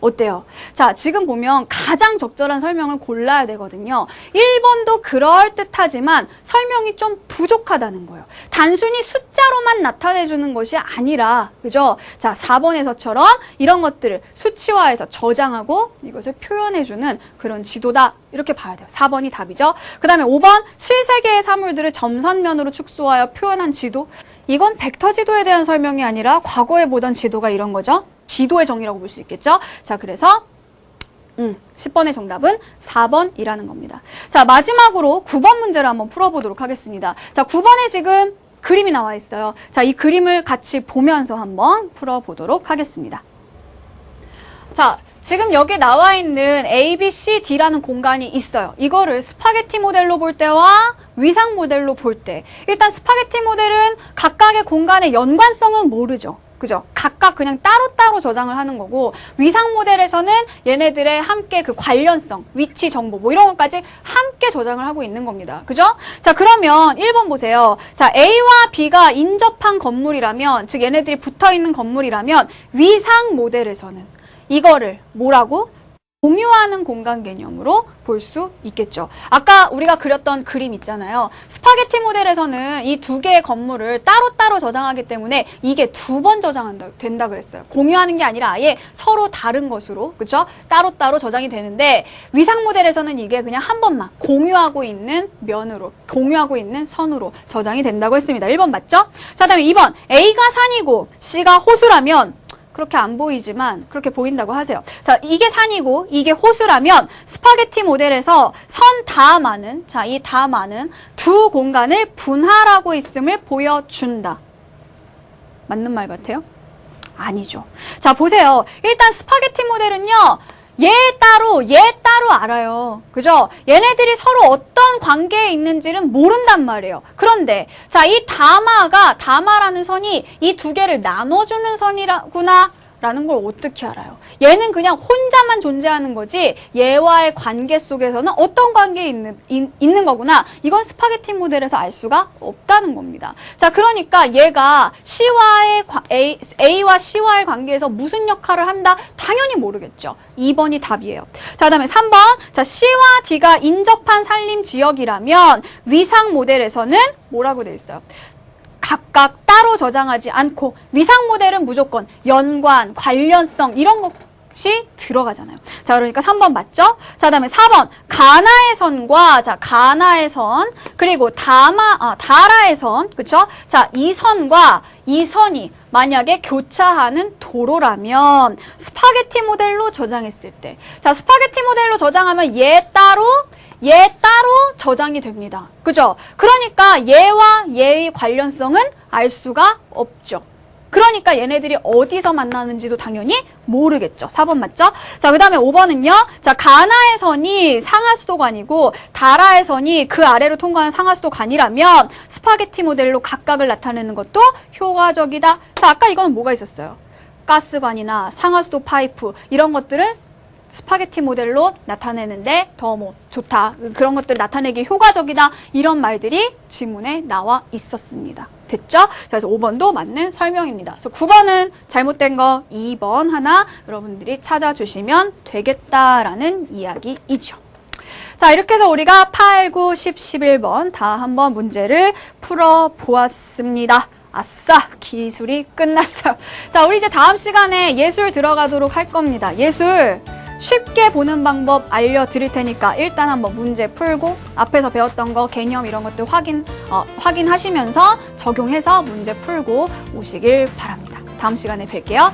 어때요? 자, 지금 보면 가장 적절한 설명을 골라야 되거든요. 1번도 그럴듯하지만 설명이 좀 부족하다는 거예요. 단순히 숫자로만 나타내주는 것이 아니라, 그죠? 자, 4번에서처럼 이런 것들을 수치화해서 저장하고 이것을 표현해주는 그런 지도다. 이렇게 봐야 돼요. 4번이 답이죠. 그 다음에 5번, 실세계의 사물들을 점선면으로 축소하여 표현한 지도. 이건 벡터 지도에 대한 설명이 아니라 과거에 보던 지도가 이런 거죠. 지도의 정의라고 볼 수 있겠죠? 자, 그래서 10번의 정답은 4번이라는 겁니다. 자, 마지막으로 9번 문제를 한번 풀어보도록 하겠습니다. 자, 9번에 지금 그림이 나와 있어요. 자, 이 그림을 같이 보면서 한번 풀어보도록 하겠습니다. 자, 지금 여기 나와 있는 A, B, C, D라는 공간이 있어요. 이거를 스파게티 모델로 볼 때와 위상 모델로 볼 때. 일단 스파게티 모델은 각각의 공간의 연관성은 모르죠. 그죠? 각각 그냥 따로따로 저장을 하는 거고, 위상 모델에서는 얘네들의 함께 그 관련성, 위치 정보 이런 것까지 함께 저장을 하고 있는 겁니다. 그죠? 자, 그러면 1번 보세요. 자, A와 B가 인접한 건물이라면, 즉 얘네들이 붙어 있는 건물이라면 위상 모델에서는 이거를 뭐라고? 공유하는 공간 개념으로 볼 수 있겠죠. 아까 우리가 그렸던 그림 있잖아요. 스파게티 모델에서는 이 두 개의 건물을 따로따로 저장하기 때문에 이게 2번 된다 그랬어요. 공유하는 게 아니라 아예 서로 다른 것으로, 그쵸? 따로따로 저장이 되는데, 위상 모델에서는 이게 그냥 한 번만 공유하고 있는 면으로, 공유하고 있는 선으로 저장이 된다고 했습니다. 1번 맞죠? 자, 다음에 2번. A가 산이고 C가 호수라면, 그렇게 안 보이지만 그렇게 보인다고 하세요. 자, 이게 산이고 이게 호수라면 스파게티 모델에서 선 다음하는, 자, 이 다음하는 두 공간을 분할하고 있음을 보여준다. 맞는 말 같아요? 아니죠. 자, 보세요. 일단 스파게티 모델은요, 얘 따로 알아요. 그죠? 얘네들이 서로 어떤 관계에 있는지는 모른단 말이에요. 그런데, 자, 이 다마라는 선이 이 두 개를 나눠주는 선이라구나. 라는 걸 어떻게 알아요? 얘는 그냥 혼자만 존재하는 거지 얘와의 관계 속에서는 어떤 관계에 있는 거구나. 이건 스파게티 모델에서 알 수가 없다는 겁니다. 자, 그러니까 얘가 A와 C와의 관계에서 무슨 역할을 한다? 당연히 모르겠죠. 2번이 답이에요. 자, 그다음에 3번. 자, C와 D가 인접한 산림 지역이라면 위상 모델에서는 뭐라고 돼 있어요? 각각 따로 저장하지 않고, 위상 모델은 무조건 연관, 관련성 이런 것이 들어가잖아요. 자, 그러니까 3번 맞죠? 자, 그다음에 4번. 가나의 선과, 자, 가나의 선, 그리고 다라의 선, 그쵸? 자, 이 선과 이 선이 만약에 교차하는 도로라면 스파게티 모델로 저장했을 때, 자, 스파게티 모델로 저장하면 얘 따로 저장이 됩니다. 그죠? 그러니까 얘와 얘의 관련성은 알 수가 없죠. 그러니까 얘네들이 어디서 만나는지도 당연히 모르겠죠. 4번 맞죠? 자, 그 다음에 5번은요. 자, 가나의 선이 상하수도관이고 다라의 선이 그 아래로 통과하는 상하수도관이라면 스파게티 모델로 각각을 나타내는 것도 효과적이다. 자, 아까 이건 뭐가 있었어요? 가스관이나 상하수도 파이프 이런 것들은 스파게티 모델로 나타내는데 더 좋다. 그런 것들 나타내기 효과적이다. 이런 말들이 지문에 나와 있었습니다. 됐죠? 자, 그래서 5번도 맞는 설명입니다. 그래서 9번은 잘못된 거 2번 하나 여러분들이 찾아주시면 되겠다라는 이야기이죠. 자, 이렇게 해서 우리가 8, 9, 10, 11번 다 한번 문제를 풀어보았습니다. 아싸! 기술이 끝났어요. 자, 우리 이제 다음 시간에 예술 들어가도록 할 겁니다. 예술 쉽게 보는 방법 알려드릴 테니까 일단 한번 문제 풀고 앞에서 배웠던 거 개념 이런 것들 확인하시면서 적용해서 문제 풀고 오시길 바랍니다. 다음 시간에 뵐게요.